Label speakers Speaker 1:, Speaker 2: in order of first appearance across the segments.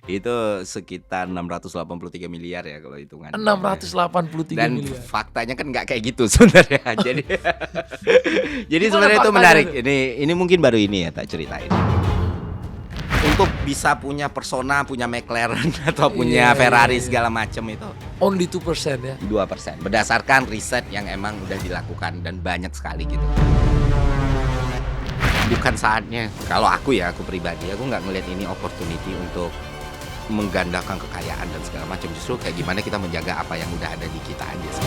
Speaker 1: Itu sekitar 683 miliar ya kalau hitungannya.
Speaker 2: 683
Speaker 1: Dan
Speaker 2: miliar.
Speaker 1: faktanya kan nggak kayak gitu sebenarnya. Jadi
Speaker 2: Gimana
Speaker 1: sebenarnya itu
Speaker 2: faktanya
Speaker 1: menarik.
Speaker 2: tuh?
Speaker 1: Ini mungkin baru ini ya tak ceritain. Untuk bisa punya Persona, punya McLaren atau punya
Speaker 2: Iya,
Speaker 1: Ferrari
Speaker 2: iya.
Speaker 1: segala macam itu
Speaker 2: Only 2% ya.
Speaker 1: 2%. Berdasarkan riset yang emang udah dilakukan dan banyak sekali gitu. Bukan saatnya. Kalau aku pribadi, aku nggak ngelihat ini opportunity untuk menggandakan kekayaan dan segala macam. Justru kayak gimana kita menjaga apa yang udah ada di kita aja sih.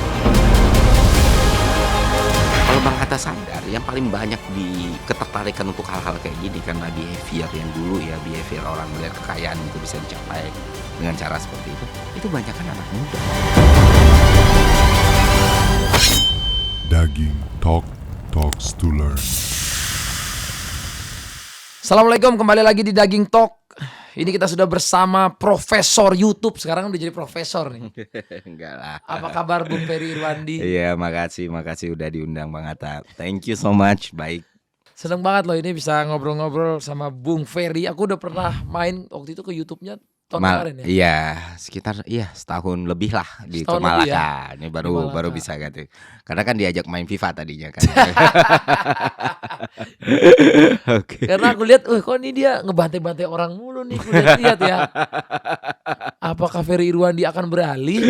Speaker 1: Kalau Bang Hatta sadar, yang paling banyak di ketertarikan untuk hal-hal kayak gini karena behavior yang dulu ya, behavior orang melihat kekayaan itu bisa dicapai dengan cara seperti itu banyak kan anak muda.
Speaker 3: Daging Talks to Learn.
Speaker 2: Assalamualaikum, kembali lagi di Daging Talk. Ini kita sudah bersama Profesor YouTube. Sekarang udah jadi profesor nih.
Speaker 1: Enggak lah.
Speaker 2: Apa kabar Bung Ferry Irwandi?
Speaker 1: Iya, makasih udah diundang Bang Hatta. Thank you so much. Baik.
Speaker 2: Seneng banget loh ini bisa ngobrol-ngobrol sama Bung Ferry. Aku udah pernah main waktu itu ke YouTube-nya tahun kemarin ya.
Speaker 1: Iya, sekitar setahun lebih lah di
Speaker 2: Setahun lebih ya?
Speaker 1: Malaka. Ini baru
Speaker 2: Malaka.
Speaker 1: bisa ganti. Karena kan diajak main FIFA tadinya kan. Oke.
Speaker 2: Karena aku lihat, kok ini dia ngebantai-bantai orang mulu nih. Aku lihat ya. Apakah Ferry Irwandi akan beralih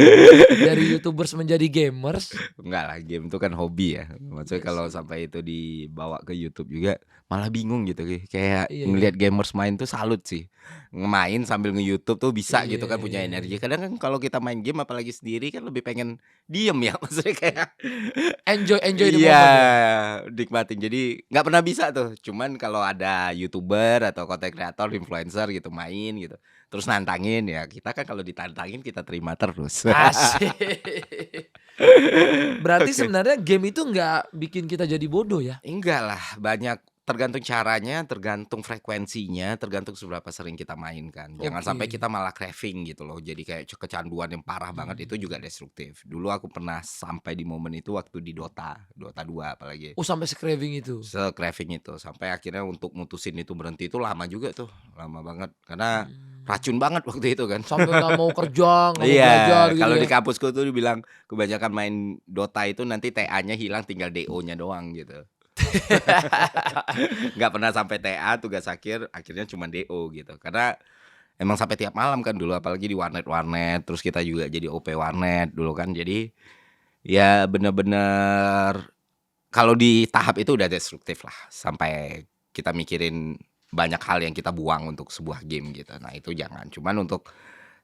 Speaker 2: dari YouTubers menjadi gamers?
Speaker 1: Enggak lah, game itu kan hobi ya. Maksudnya kalau sampai itu dibawa ke YouTube juga malah bingung gitu. Kayak
Speaker 2: Iya,
Speaker 1: ngelihat gamers main tuh salut sih. Ngemain sambil nge-YouTube tuh bisa
Speaker 2: Iya,
Speaker 1: gitu kan, punya
Speaker 2: iya,
Speaker 1: energi. Kadang kan kalau kita main game apalagi sendiri kan lebih pengen diem ya. Maksudnya kayak
Speaker 2: Enjoy the
Speaker 1: iya,
Speaker 2: moment ya.
Speaker 1: nikmatin. Jadi nggak pernah bisa tuh. Cuman kalau ada YouTuber atau content creator, influencer gitu main gitu, terus nantangin ya, kita kan kalau ditantangin kita terima terus.
Speaker 2: Asik. Berarti
Speaker 1: Oke.
Speaker 2: sebenarnya game itu nggak bikin kita jadi bodoh ya?
Speaker 1: Enggak lah, banyak tergantung caranya, tergantung frekuensinya, tergantung seberapa sering kita main kan. Jangan
Speaker 2: Oke.
Speaker 1: sampai kita malah craving gitu loh. Jadi kayak kecanduan yang parah banget, itu juga destruktif. Dulu aku pernah sampai di momen itu waktu di Dota 2 apalagi.
Speaker 2: Sampai se-craving itu.
Speaker 1: Se-craving itu sampai akhirnya untuk mutusin itu berhenti itu lama juga tuh, lama banget karena racun banget waktu itu kan.
Speaker 2: Sampai nggak mau kerja, nggak mau
Speaker 1: Iya,
Speaker 2: belajar gitu
Speaker 1: kalau
Speaker 2: ya.
Speaker 1: di kampusku tuh dibilang kebanyakan main Dota itu nanti TA-nya hilang, tinggal DO-nya doang gitu. Nggak pernah sampai TA, tugas akhirnya cuma DO gitu. Karena emang sampai tiap malam kan dulu, apalagi di warnet, terus kita juga jadi OP warnet dulu kan. Jadi ya bener-bener kalau di tahap itu udah destruktif lah, sampai kita mikirin banyak hal yang kita buang untuk sebuah game gitu. Nah itu jangan. Cuman untuk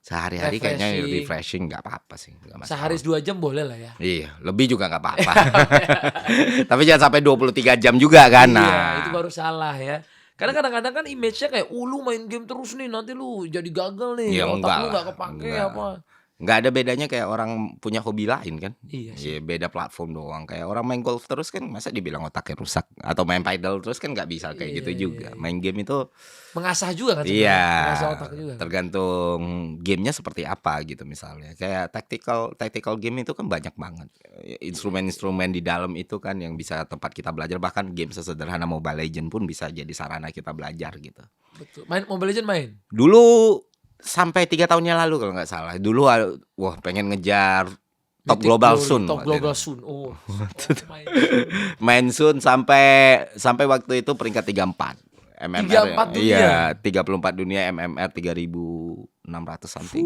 Speaker 1: sehari-hari kayaknya refreshing nggak apa-apa sih, nggak masalah.
Speaker 2: Sehari 2 jam boleh lah ya.
Speaker 1: Iya, lebih juga nggak apa-apa. Tapi jangan sampai 23 jam juga kan.
Speaker 2: Iya,
Speaker 1: Nah,
Speaker 2: itu baru salah ya. Karena kadang-kadang kan image-nya kayak, lu main game terus nih, nanti lu jadi gagal nih,
Speaker 1: ya
Speaker 2: otak
Speaker 1: enggak
Speaker 2: lu
Speaker 1: lah,
Speaker 2: nggak kepake
Speaker 1: enggak.
Speaker 2: apa.
Speaker 1: Nggak ada bedanya kayak orang punya hobi lain kan.
Speaker 2: Iya sih.
Speaker 1: Iya, beda platform doang. Kayak orang main golf terus kan masa dibilang otaknya rusak, atau main paddle terus kan nggak bisa kayak gitu
Speaker 2: Iya,
Speaker 1: juga.
Speaker 2: iya.
Speaker 1: Main game itu
Speaker 2: Mengasah juga kan sebenarnya.
Speaker 1: iya,
Speaker 2: Mengasah otak juga.
Speaker 1: tergantung gamenya seperti apa gitu misalnya. Kayak tactical game itu kan banyak banget. Instrumen-instrumen di dalam itu kan yang bisa tempat kita belajar. Bahkan game sesederhana Mobile Legends pun bisa jadi sarana kita belajar gitu.
Speaker 2: Betul. Main Mobile Legends main.
Speaker 1: Dulu sampai 3 tahun yang lalu kalau nggak salah. Dulu wah pengen ngejar Top
Speaker 2: Mythic
Speaker 1: Global
Speaker 2: Glory,
Speaker 1: Sun.
Speaker 2: Top
Speaker 1: waktu
Speaker 2: Global
Speaker 1: itu.
Speaker 2: Sun. Oh. main.
Speaker 1: Main Sun sampai waktu itu peringkat 34. MMR
Speaker 2: 34 dunia.
Speaker 1: Iya, 34 dunia, MMR 3.600 something.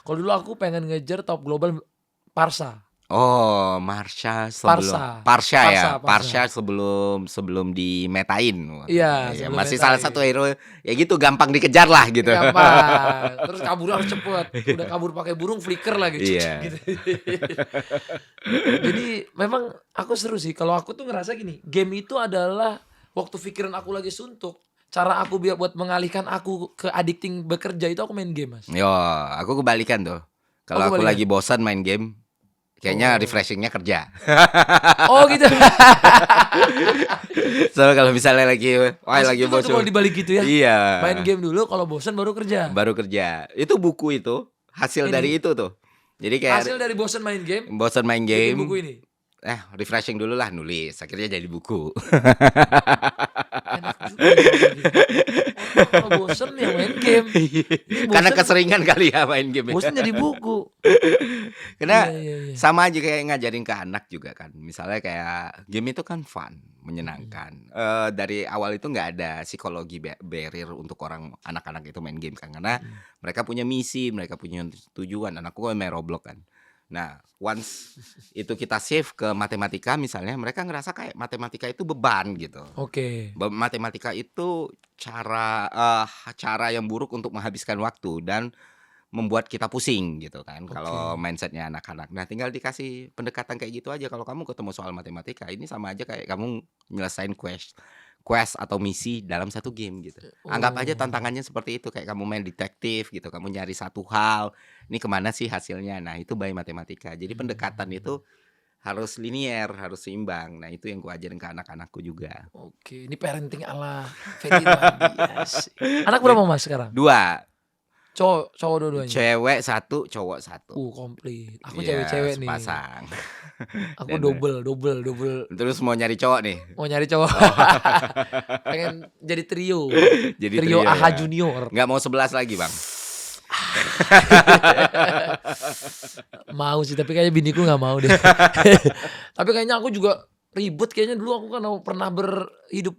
Speaker 2: Kalau dulu aku pengen ngejar Top Global Parsa.
Speaker 1: Oh, Marsha sebelum Parsha sebelum dimetain.
Speaker 2: Iya,
Speaker 1: Iya,
Speaker 2: sebelum
Speaker 1: masih
Speaker 2: metain.
Speaker 1: salah satu hero ya gitu, gampang dikejar lah gitu.
Speaker 2: Gampang. Terus kabur harus cepet. Udah kabur pakai burung flicker lagi.
Speaker 1: Iya.
Speaker 2: Gitu. Jadi memang aku seru sih. Kalau aku tuh ngerasa gini, game itu adalah waktu pikiran aku lagi suntuk. Cara aku buat mengalihkan aku ke addicting bekerja itu aku main game, Mas.
Speaker 1: Yo, aku kebalikan tuh. Kalau
Speaker 2: Oh,
Speaker 1: aku
Speaker 2: kebalikan.
Speaker 1: lagi bosan main game, kayaknya
Speaker 2: Oh.
Speaker 1: refreshingnya kerja.
Speaker 2: Oh gitu.
Speaker 1: Soalnya kalau misalnya lagi
Speaker 2: Itu
Speaker 1: bosan.
Speaker 2: kalau dibalik gitu ya.
Speaker 1: Iya.
Speaker 2: Main game dulu, kalau bosan baru kerja.
Speaker 1: Baru kerja. Itu buku itu hasil
Speaker 2: Ini.
Speaker 1: dari itu tuh. Jadi kayak
Speaker 2: Hasil dari bosan main game,
Speaker 1: bosan main
Speaker 2: bikin
Speaker 1: game.
Speaker 2: buku ini.
Speaker 1: Refreshing dulu lah, nulis. Akhirnya jadi buku.
Speaker 2: enak juga ya gitu. Orang kalau bosen ya main game. Ini
Speaker 1: Karena
Speaker 2: bosen,
Speaker 1: keseringan kali ya main game.
Speaker 2: bosen jadi buku.
Speaker 1: Karena
Speaker 2: Iya.
Speaker 1: sama aja kayak ngajarin ke anak juga kan. Misalnya kayak game itu kan fun, menyenangkan. Dari awal itu nggak ada psikologi barrier untuk orang anak-anak itu main game kan. Karena mereka punya misi, mereka punya tujuan. Anakku kan main Roblox kan. Nah, once itu kita save ke matematika misalnya, mereka ngerasa kayak matematika itu beban gitu.
Speaker 2: Oke.
Speaker 1: Matematika itu cara yang buruk untuk menghabiskan waktu dan membuat kita pusing gitu kan. Kalau
Speaker 2: Oke.
Speaker 1: mindsetnya anak-anak. Nah, tinggal dikasih pendekatan kayak gitu aja. Kalau kamu ketemu soal matematika, ini sama aja kayak kamu nyelesain quest atau misi dalam satu game gitu. Anggap aja
Speaker 2: Oh.
Speaker 1: tantangannya seperti itu, kayak kamu main detektif gitu. Kamu nyari satu hal, ini kemana sih hasilnya. Nah, itu by matematika. Jadi pendekatan itu harus linier, harus seimbang. Nah, itu yang ku ajarin ke anak-anakku juga.
Speaker 2: Oke, ini parenting ala Ferry Wadi. Asik. Anak berapa Mas sekarang?
Speaker 1: 2,
Speaker 2: Cowok dua-duanya.
Speaker 1: cewek 1, cowok 1.
Speaker 2: Komplit. Aku
Speaker 1: Iya,
Speaker 2: cewek-cewek nih.
Speaker 1: sepasang.
Speaker 2: Aku
Speaker 1: Dan-
Speaker 2: double.
Speaker 1: Terus mau nyari cowok nih.
Speaker 2: Mau nyari cowok. Pengen jadi trio.
Speaker 1: Jadi
Speaker 2: Trio AHA
Speaker 1: ya.
Speaker 2: Junior.
Speaker 1: Nggak mau 11 lagi, Bang.
Speaker 2: Mau sih, tapi kayaknya biniku nggak mau deh. Tapi kayaknya aku juga ribet. Kayaknya dulu aku kan pernah berhidup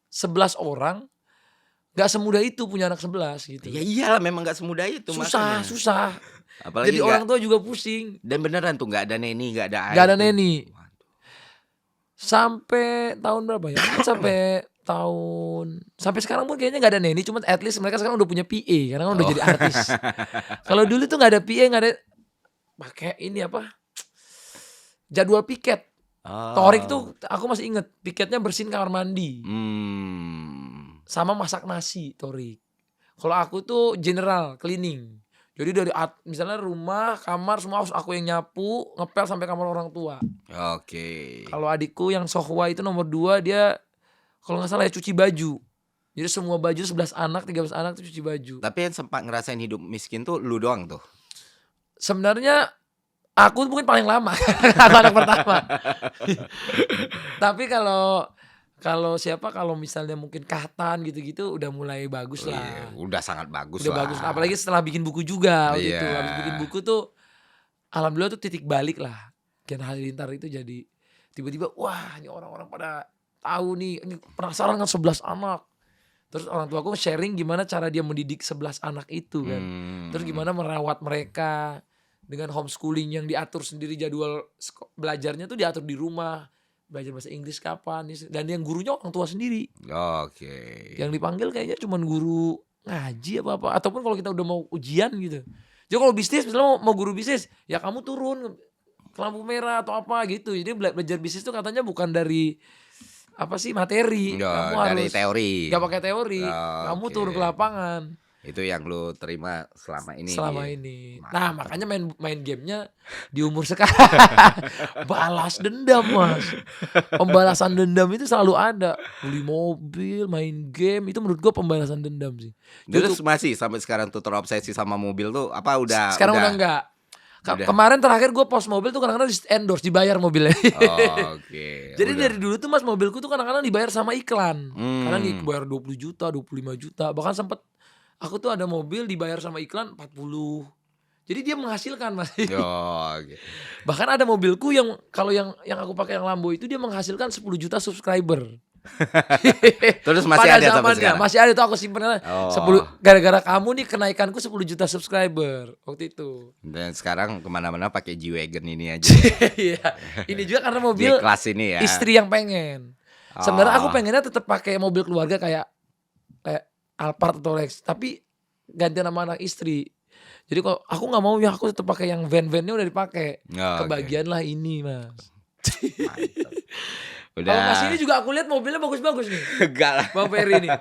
Speaker 2: 11 orang. Gak semudah itu punya anak 11 gitu.
Speaker 1: Ya iyalah, memang nggak semudah itu. makanya.
Speaker 2: Susah.
Speaker 1: Apalagi
Speaker 2: Jadi
Speaker 1: nggak-
Speaker 2: orang tua juga pusing.
Speaker 1: dan beneran tuh nggak ada neni, nggak ada air.
Speaker 2: Nggak ada
Speaker 1: tuh.
Speaker 2: neni.
Speaker 1: Waduh.
Speaker 2: Sampai tahun berapa ya? Mungkin sampai sekarang pun kayaknya nggak ada neni. Cuma at least mereka sekarang udah punya PA karena kan udah jadi artis. Kalau dulu tuh nggak ada PA, nggak ada pakai ini apa? Jadwal piket.
Speaker 1: Oh.
Speaker 2: Torik tuh aku masih inget piketnya bersihin kamar mandi sama masak nasi Torik. Kalau aku tuh general cleaning. Jadi dari misalnya rumah, kamar semua harus aku yang nyapu, ngepel sampai kamar orang tua.
Speaker 1: Oke.
Speaker 2: Kalau adikku yang Sohwa itu nomor 2 dia kalau nggak salah ya cuci baju. Jadi semua baju 11 anak, 13 anak tuh cuci baju.
Speaker 1: Tapi yang sempat ngerasain hidup miskin tuh lu doang tuh.
Speaker 2: Sebenarnya aku mungkin paling lama aku anak pertama. Tapi kalau misalnya mungkin Kahtan gitu-gitu udah mulai bagus
Speaker 1: Iya,
Speaker 2: lah.
Speaker 1: udah sangat bagus
Speaker 2: Udah
Speaker 1: lah.
Speaker 2: bagus. Apalagi setelah bikin buku juga waktu itu.
Speaker 1: Iya.
Speaker 2: Habis bikin buku tuh alhamdulillah tuh titik balik lah. Kian Halilintar itu jadi tiba-tiba wah ini orang-orang pada tahu nih, ini penasaran kan 11 anak. Terus orang tua aku sharing gimana cara dia mendidik 11 anak itu kan. Terus gimana merawat mereka dengan homeschooling yang diatur sendiri, jadwal belajarnya tuh diatur di rumah. Belajar bahasa Inggris kapan, dan yang gurunya orang tua sendiri.
Speaker 1: Oke.
Speaker 2: Yang dipanggil kayaknya cuman guru ngaji apa-apa. Ataupun kalau kita udah mau ujian gitu. Jadi kalau bisnis misalnya mau guru bisnis, ya kamu turun ke lampu merah atau apa gitu. Jadi belajar bisnis itu katanya bukan dari apa sih materi. Kamu
Speaker 1: dari
Speaker 2: harus
Speaker 1: teori.
Speaker 2: gak pakai teori.
Speaker 1: Oh,
Speaker 2: Kamu
Speaker 1: oke.
Speaker 2: turun ke lapangan.
Speaker 1: Itu yang lu terima selama ini.
Speaker 2: Selama ini.
Speaker 1: Mantap.
Speaker 2: Nah makanya main gamenya di umur sekarang. Balas dendam Mas. Pembalasan dendam itu selalu ada. Beli mobil, main game. Itu menurut gue pembalasan dendam sih.
Speaker 1: Terus masih sampai sekarang tuh terobsesi sama mobil tuh apa udah?
Speaker 2: Sekarang udah enggak.
Speaker 1: Udah.
Speaker 2: Kemarin terakhir gue post mobil tuh kadang-kadang di endorse, dibayar mobilnya.
Speaker 1: Oh, oke.
Speaker 2: Jadi
Speaker 1: Udah.
Speaker 2: dari dulu tuh Mas mobilku tuh kadang-kadang dibayar sama iklan. Kadang
Speaker 1: Hmm.
Speaker 2: dibayar 20 juta, 25 juta. Bahkan sempet aku tuh ada mobil dibayar sama iklan 40. Jadi dia menghasilkan Mas.
Speaker 1: Oh, oke.
Speaker 2: Bahkan ada mobilku yang kalau yang aku pakai yang Lambo itu dia menghasilkan 10 juta subscriber.
Speaker 1: Terus masih
Speaker 2: Pada
Speaker 1: ada sampai
Speaker 2: zamannya,
Speaker 1: sekarang?
Speaker 2: masih ada tuh aku simpen.
Speaker 1: Oh.
Speaker 2: 10 gara-gara kamu nih kenaikanku 10 juta subscriber waktu itu.
Speaker 1: Dan sekarang kemana-mana pakai G-Wagon ini aja.
Speaker 2: Iya. Ini juga karena mobil
Speaker 1: G-Class ini ya.
Speaker 2: istri yang pengen. Sebenarnya aku
Speaker 1: Oh.
Speaker 2: pengennya tetap pakai mobil keluarga kayak Alphard atau Lex, tapi ganti nama anak istri. Jadi kok aku nggak mau ya aku tetap pakai yang van-vannya udah dipakai.
Speaker 1: Oh, oke.
Speaker 2: Kebagian lah ini Mas.
Speaker 1: Mantap.
Speaker 2: Kalau
Speaker 1: Udah.
Speaker 2: Mas ini juga aku lihat mobilnya bagus-bagus nih.
Speaker 1: Enggak lah.
Speaker 2: Bang Ferry nih.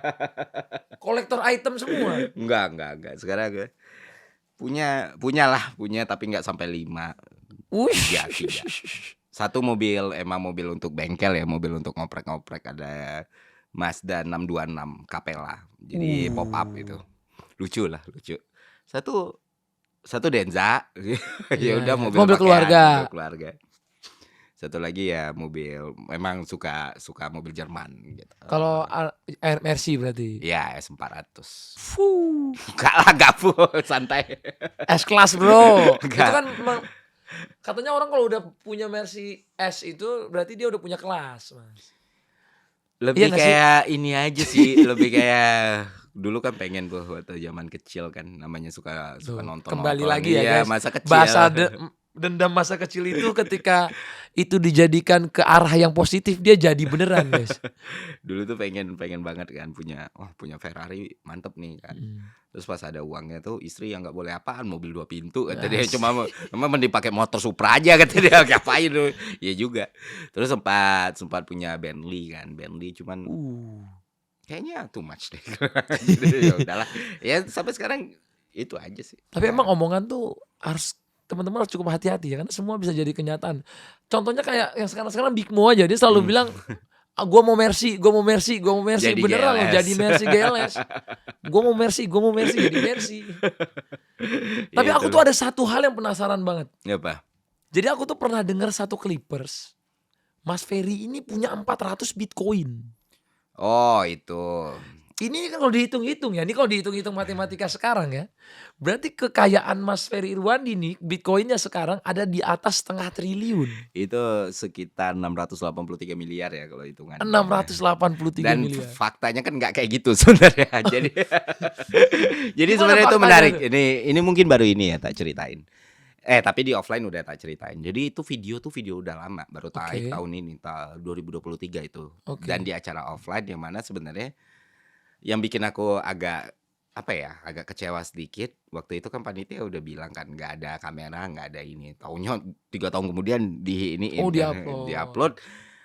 Speaker 2: Kolektor item semua.
Speaker 1: Enggak. Sekarang gue punya tapi enggak sampai 5.
Speaker 2: Wih.
Speaker 1: 3. Satu mobil emang mobil untuk bengkel ya, mobil untuk ngoprek-ngoprek, ada Mazda 626 Capella. Jadi pop up itu. Lucu. Satu Denza. Ya
Speaker 2: Iya,
Speaker 1: udah
Speaker 2: iya.
Speaker 1: mobil
Speaker 2: Mobil
Speaker 1: pakaian,
Speaker 2: keluarga.
Speaker 1: mobil keluarga. Satu lagi ya mobil, memang suka mobil Jerman gitu.
Speaker 2: Kalau Mercy berarti.
Speaker 1: Ya S400.
Speaker 2: Fuh,
Speaker 1: Enggak lah, enggak full, santai.
Speaker 2: S-Class bro. Itu
Speaker 1: Enggak.
Speaker 2: kan katanya orang kalau udah punya Mercy S itu berarti dia udah punya kelas, Mas.
Speaker 1: Lebih
Speaker 2: Iya nggak sih?
Speaker 1: kayak ini aja sih, lebih kayak dulu kan pengen tuh waktu zaman kecil kan, namanya suka
Speaker 2: Tuh,
Speaker 1: nonton.
Speaker 2: kembali lagi ya
Speaker 1: Iya,
Speaker 2: guys.
Speaker 1: masa kecil.
Speaker 2: Bahasa dendam masa kecil itu ketika itu dijadikan ke arah yang positif dia jadi beneran guys.
Speaker 1: Dulu tuh pengen banget kan punya Ferrari, mantep nih kan. Terus pas ada uangnya tuh istri yang nggak boleh apaan, mobil 2 pintu kata dia, cuma mending pakai motor Supra aja kata dia, ngapain lu. Iya juga. Terus sempat punya Bentley kan, Bentley cuman kayaknya too much deh. Jadi ya udahlah. Ya sampai sekarang itu aja sih.
Speaker 2: Tapi emang omongan tuh harus teman-teman harus cukup hati-hati ya karena semua bisa jadi kenyataan. Contohnya kayak yang sekarang Big Mo aja dia selalu bilang gue mau Mercy,
Speaker 1: Jadi
Speaker 2: beneran loh
Speaker 1: GLS.
Speaker 2: jadi Mercy GLS. Gue mau Mercy jadi Mercy. Tapi
Speaker 1: Ya
Speaker 2: aku
Speaker 1: itu.
Speaker 2: tuh ada satu hal yang penasaran banget.
Speaker 1: Ya apa?
Speaker 2: Jadi aku tuh pernah dengar satu Clippers. Mas Ferry ini punya 400 Bitcoin.
Speaker 1: Oh, itu.
Speaker 2: Ini kan kalau dihitung-hitung ya, ini kalau dihitung-hitung matematika sekarang ya, berarti kekayaan Mas Ferry Irwandi nih, Bitcoinnya sekarang ada di atas 0,5 triliun.
Speaker 1: Itu sekitar 683 miliar ya kalau hitungan.
Speaker 2: 683
Speaker 1: Dan
Speaker 2: miliar.
Speaker 1: faktanya kan nggak kayak gitu sebenarnya. Jadi
Speaker 2: Gimana
Speaker 1: sebenarnya itu
Speaker 2: faktanya
Speaker 1: menarik.
Speaker 2: tuh?
Speaker 1: Ini mungkin baru ini ya tak ceritain. Tapi di offline udah tak ceritain. Jadi itu video udah lama, baru
Speaker 2: Oke.
Speaker 1: naik tahun ini, 2023 itu.
Speaker 2: Oke.
Speaker 1: Dan di acara offline yang mana sebenarnya yang bikin aku agak agak kecewa sedikit. Waktu itu kan panitia udah bilang kan nggak ada kamera, nggak ada ini. Taunya 3 tahun kemudian
Speaker 2: Oh,
Speaker 1: diupload.
Speaker 2: diupload.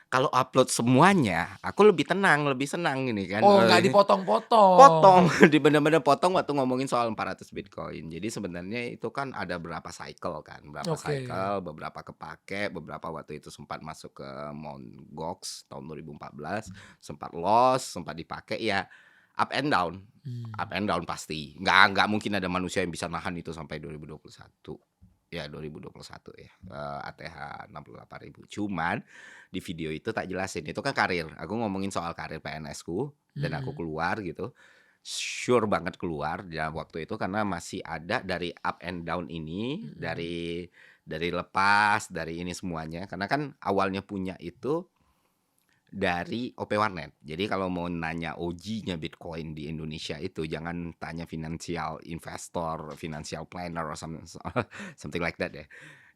Speaker 1: Kalau upload semuanya, aku lebih senang ini kan.
Speaker 2: Oh, nggak dipotong-potong.
Speaker 1: Potong, bener-bener potong waktu ngomongin soal 400 Bitcoin. Jadi sebenarnya itu kan ada berapa cycle kan,
Speaker 2: Oke.
Speaker 1: beberapa kepake, beberapa waktu itu sempat masuk ke Mt. Gox tahun 2014, sempat loss, sempat dipakai ya up and down pasti. Nggak mungkin ada manusia yang bisa nahan itu sampai 2021. Ya 2021 ya, ATH 68.000. Cuman di video itu tak jelasin, itu kan karir. Aku ngomongin soal karir PNS-ku dan aku keluar gitu. Sure banget keluar dalam waktu itu karena masih ada dari up and down ini, dari lepas, dari ini semuanya. Karena kan awalnya punya itu dari OP Warnet. Jadi kalau mau nanya OG-nya Bitcoin di Indonesia itu jangan tanya financial investor, financial planner or something like that ya.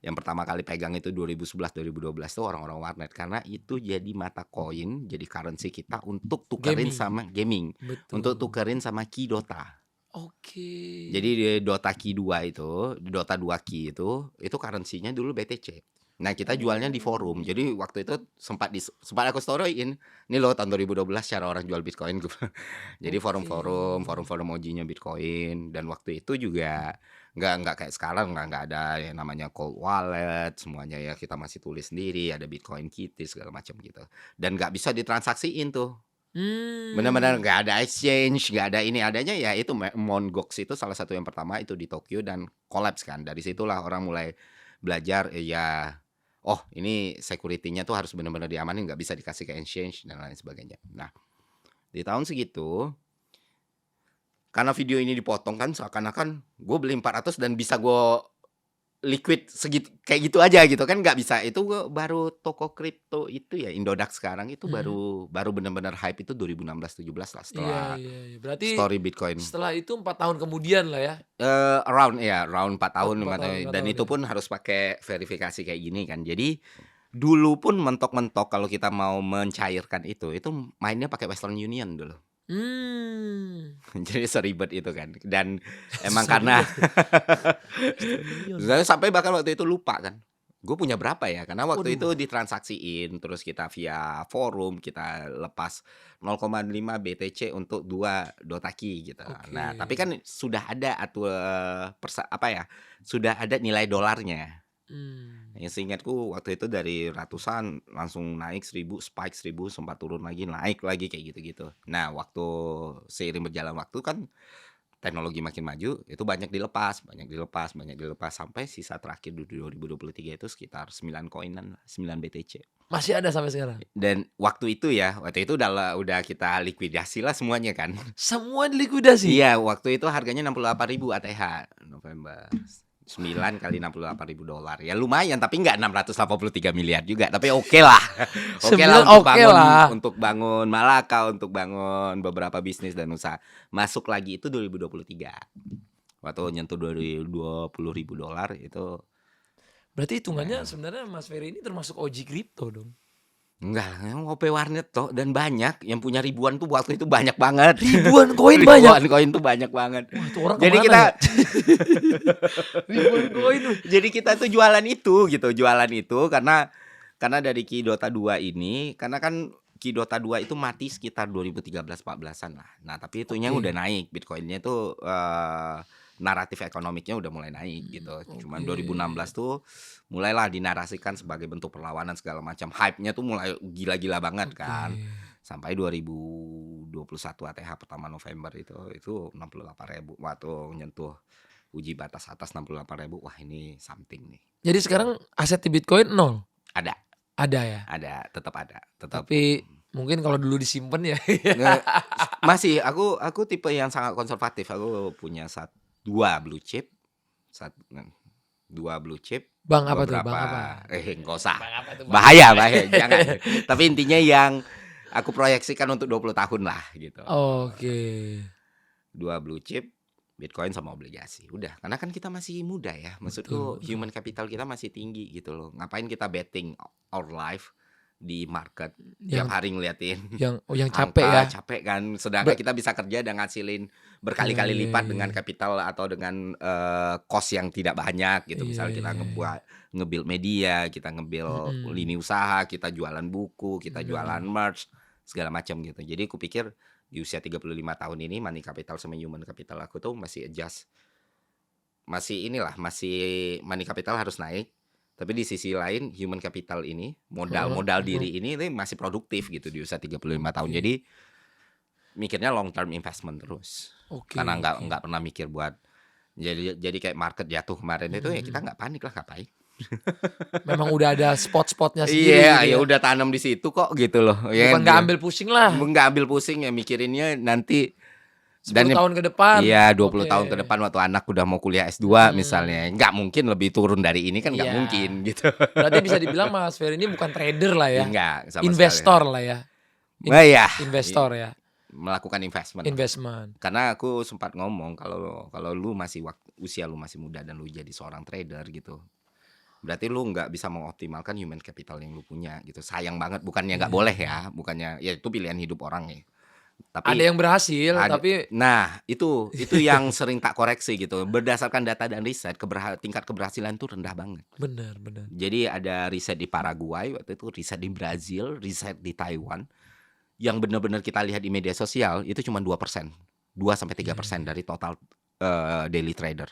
Speaker 1: Yang pertama kali pegang itu 2011 2012 tuh orang-orang warnet karena itu jadi mata koin, jadi currency kita untuk tukerin
Speaker 2: Gaming.
Speaker 1: sama gaming,
Speaker 2: Betul.
Speaker 1: untuk tukerin sama Key Dota.
Speaker 2: Oke.
Speaker 1: Jadi di Dota Key 2 itu, Dota 2 Key itu currency-nya dulu BTC. Nah, kita jualnya di forum. Jadi waktu itu sempat aku storyin. Ini loh tahun 2012 cara orang jual Bitcoin. Jadi forum-forum OG-nya Bitcoin dan waktu itu juga nggak kayak sekarang nggak ada yang namanya cold wallet, semuanya ya kita masih tulis sendiri, ada Bitcoin Kitty segala macam gitu. Dan nggak bisa ditransaksiin tuh. Benar-benar nggak ada exchange, nggak ada ini, adanya ya itu Mt. Gox itu salah satu yang pertama itu di Tokyo dan collapse kan. Dari situlah orang mulai belajar oh ini security-nya tuh harus benar-benar diamanin, nggak bisa dikasih ke exchange dan lain sebagainya. Nah di tahun segitu karena video ini dipotong kan seakan-akan gue beli 400 dan bisa gue liquid segitu kayak gitu aja gitu kan, nggak bisa. Itu gua baru toko kripto itu ya Indodax sekarang itu baru benar-benar hype itu 2016-17 lah setelah
Speaker 2: Iya. Berarti
Speaker 1: story Bitcoin.
Speaker 2: setelah itu 4 tahun kemudian lah ya.
Speaker 1: Around 4 tahun,
Speaker 2: 4
Speaker 1: 5 tahun.
Speaker 2: tahun,
Speaker 1: Dan
Speaker 2: 5
Speaker 1: itu
Speaker 2: tahun
Speaker 1: pun harus pakai verifikasi kayak gini kan. Jadi dulu pun mentok-mentok kalau kita mau mencairkan itu mainnya pakai Western Union dulu. Jadi seribet itu kan. Dan emang karena sampai bahkan waktu itu lupa kan gue punya berapa ya, karena waktu itu ditransaksiin terus kita via forum kita lepas 0,5 BTC untuk 2 Dota Key gitu. Nah tapi kan sudah ada sudah ada nilai dolarnya. Yang seingatku waktu itu dari ratusan langsung naik 1000, spike 1000, sempat turun lagi, naik lagi kayak gitu-gitu. Nah waktu seiring berjalan waktu kan teknologi makin maju, itu banyak dilepas sampai sisa terakhir di 2023 itu sekitar 9 koinan, 9 BTC.
Speaker 2: Masih ada sampai sekarang.
Speaker 1: Dan waktu itu udah kita likuidasi lah semuanya kan.
Speaker 2: Semua dilikuidasi.
Speaker 1: Iya, waktu itu harganya 68.000 ATH November. 9 kali $68.000. Ya lumayan, tapi nggak 683 miliar juga, tapi oke lah. Oke lah untuk bangun Malaka, untuk bangun beberapa bisnis dan usaha. Masuk lagi itu 2023. Waktu nyentuh $20.000 itu.
Speaker 2: Berarti hitungannya sebenarnya Mas Ferry ini termasuk OG kripto dong.
Speaker 1: Enggak, yang OP warnet toh, dan banyak yang punya ribuan tuh waktu itu banyak banget.
Speaker 2: Ribuan koin banyak.
Speaker 1: Ribuan koin tuh banyak banget.
Speaker 2: Wah, tuh orang
Speaker 1: Jadi
Speaker 2: kemana
Speaker 1: kita
Speaker 2: ya? Ribuan koin tuh.
Speaker 1: jadi kita tuh jualan itu karena dari Ki Dota 2 ini, karena kan Ki Dota 2 itu mati sekitar 2013-14an lah. Nah, tapi itunya
Speaker 2: Oke.
Speaker 1: udah naik, Bitcoinnya tuh naratif ekonomiknya udah mulai naik gitu. Cuman
Speaker 2: Oke.
Speaker 1: 2016 tuh mulailah dinarasikan sebagai bentuk perlawanan segala macam. Hype-nya tuh mulai gila-gila banget kan.
Speaker 2: Oke.
Speaker 1: Sampai 2021 ATH pertama November itu 68.000 waktu nyentuh uji batas atas 68.000. Wah, ini something nih.
Speaker 2: Jadi sekarang aset di Bitcoin nol.
Speaker 1: Ada
Speaker 2: Ada ya.
Speaker 1: tetap ada. Tetap.
Speaker 2: Tapi mungkin kalau dulu disimpan ya.
Speaker 1: Nge- masih aku tipe yang sangat konservatif. Aku punya dua blue chip. Dua blue chip.
Speaker 2: Bang apa tuh?
Speaker 1: Beberapa
Speaker 2: Bang apa?
Speaker 1: enggak usah.
Speaker 2: Bang apa tuh? Bang?
Speaker 1: Bahaya jangan. Tapi intinya yang aku proyeksikan untuk 20 tahun lah gitu.
Speaker 2: Oke.
Speaker 1: Dua blue chip, Bitcoin sama obligasi. Udah, karena kan kita masih muda ya. Maksudku
Speaker 2: Betul.
Speaker 1: human capital kita masih tinggi gitu loh. Ngapain kita betting our life di market tiap
Speaker 2: Yang
Speaker 1: hari ngeliatin
Speaker 2: yang capek ya.
Speaker 1: capek kan. Sedangkan kita bisa kerja dan ngasilin berkali-kali
Speaker 2: Iya,
Speaker 1: lipat
Speaker 2: iya,
Speaker 1: dengan
Speaker 2: iya.
Speaker 1: kapital atau dengan cost yang tidak banyak gitu.
Speaker 2: Iya,
Speaker 1: Misalnya kita
Speaker 2: iya,
Speaker 1: nge-build media, kita nge-build lini usaha, kita jualan buku, kita jualan merch, segala macam gitu. Jadi aku pikir di usia 35 tahun ini money capital sama human capital aku tuh masih adjust. Masih money capital harus naik. Tapi di sisi lain human capital ini, modal diri ini masih produktif gitu di usia 35 tahun.
Speaker 2: Oke.
Speaker 1: Jadi mikirnya long term investment terus.
Speaker 2: Oke.
Speaker 1: Karena nggak pernah mikir buat jadi kayak market jatuh kemarin itu ya kita nggak panik lah, ngapain.
Speaker 2: Memang udah ada spot-spotnya sendiri.
Speaker 1: Iya,
Speaker 2: gitu
Speaker 1: ya udah tanam di situ kok gitu loh. Ya
Speaker 2: Bukan nggak ambil pusing lah.
Speaker 1: nggak ambil pusing ya, mikirinnya nanti
Speaker 2: 10 tahun ke depan.
Speaker 1: Iya, 20
Speaker 2: Oke.
Speaker 1: tahun ke depan waktu anak udah mau kuliah S2 misalnya. Nggak mungkin lebih turun dari ini kan, nggak
Speaker 2: Iya.
Speaker 1: mungkin gitu.
Speaker 2: Berarti bisa dibilang Mas Ferry ini bukan trader lah ya.
Speaker 1: Enggak, sama
Speaker 2: Investor lah ya.
Speaker 1: Nah, ya.
Speaker 2: Investor ya.
Speaker 1: Melakukan investment.
Speaker 2: Investment.
Speaker 1: Karena aku sempat ngomong kalau lu masih usia lu masih muda dan lu jadi seorang trader gitu. Berarti lu nggak bisa mengoptimalkan human capital yang lu punya gitu. Sayang banget, bukannya nggak boleh ya, bukannya ya itu pilihan hidup orang ya. Tapi
Speaker 2: Ada yang berhasil tapi
Speaker 1: nah, itu yang sering tak koreksi gitu. Berdasarkan data dan riset, tingkat keberhasilan tuh rendah banget.
Speaker 2: benar.
Speaker 1: Jadi ada riset di Paraguay waktu itu, riset di Brazil, riset di Taiwan. Yang benar-benar kita lihat di media sosial itu cuma 2%. 2-3% dari total daily trader.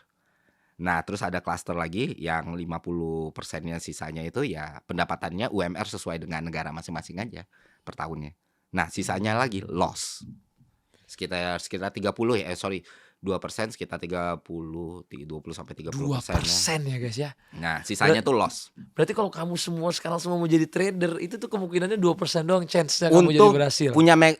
Speaker 1: Nah, terus ada klaster lagi yang 50%-nya sisanya itu ya pendapatannya UMR sesuai dengan negara masing-masing aja per tahunnya. Nah, sisanya lagi loss. Sekitar 30 ya, 2% sekitar 20 sampai 30%.
Speaker 2: 2% ya guys ya.
Speaker 1: Nah, sisanya tuh loss.
Speaker 2: Berarti kalau kamu sekarang semua mau jadi trader, itu tuh kemungkinannya 2% doang chance-nya kamu jadi berhasil.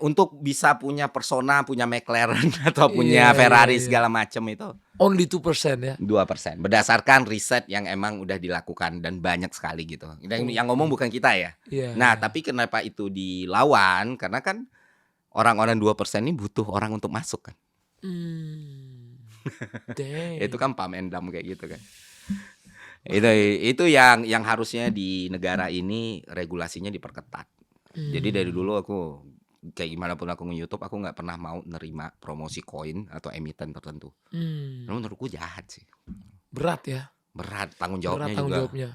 Speaker 1: Untuk bisa punya Persona, punya McLaren atau
Speaker 2: Iya,
Speaker 1: punya Ferrari
Speaker 2: iya.
Speaker 1: segala macam itu
Speaker 2: Only 2% ya.
Speaker 1: 2%. Berdasarkan riset yang emang udah dilakukan dan banyak sekali gitu. Yang ngomong bukan kita ya.
Speaker 2: Iya.
Speaker 1: Nah, tapi kenapa itu dilawan? Karena kan orang-orang 2% ini butuh orang untuk masuk kan.
Speaker 2: Dang.
Speaker 1: Itu kan pump and dump kayak gitu kan. Itu yang harusnya di negara ini regulasinya diperketat. Jadi dari dulu aku kayak gimana pun aku nge-YouTube, aku nggak pernah mau nerima promosi koin atau emiten tertentu. Karena menurutku jahat sih.
Speaker 2: Berat ya.
Speaker 1: Berat tanggung jawabnya
Speaker 2: Berat tanggung
Speaker 1: juga.
Speaker 2: jawabnya.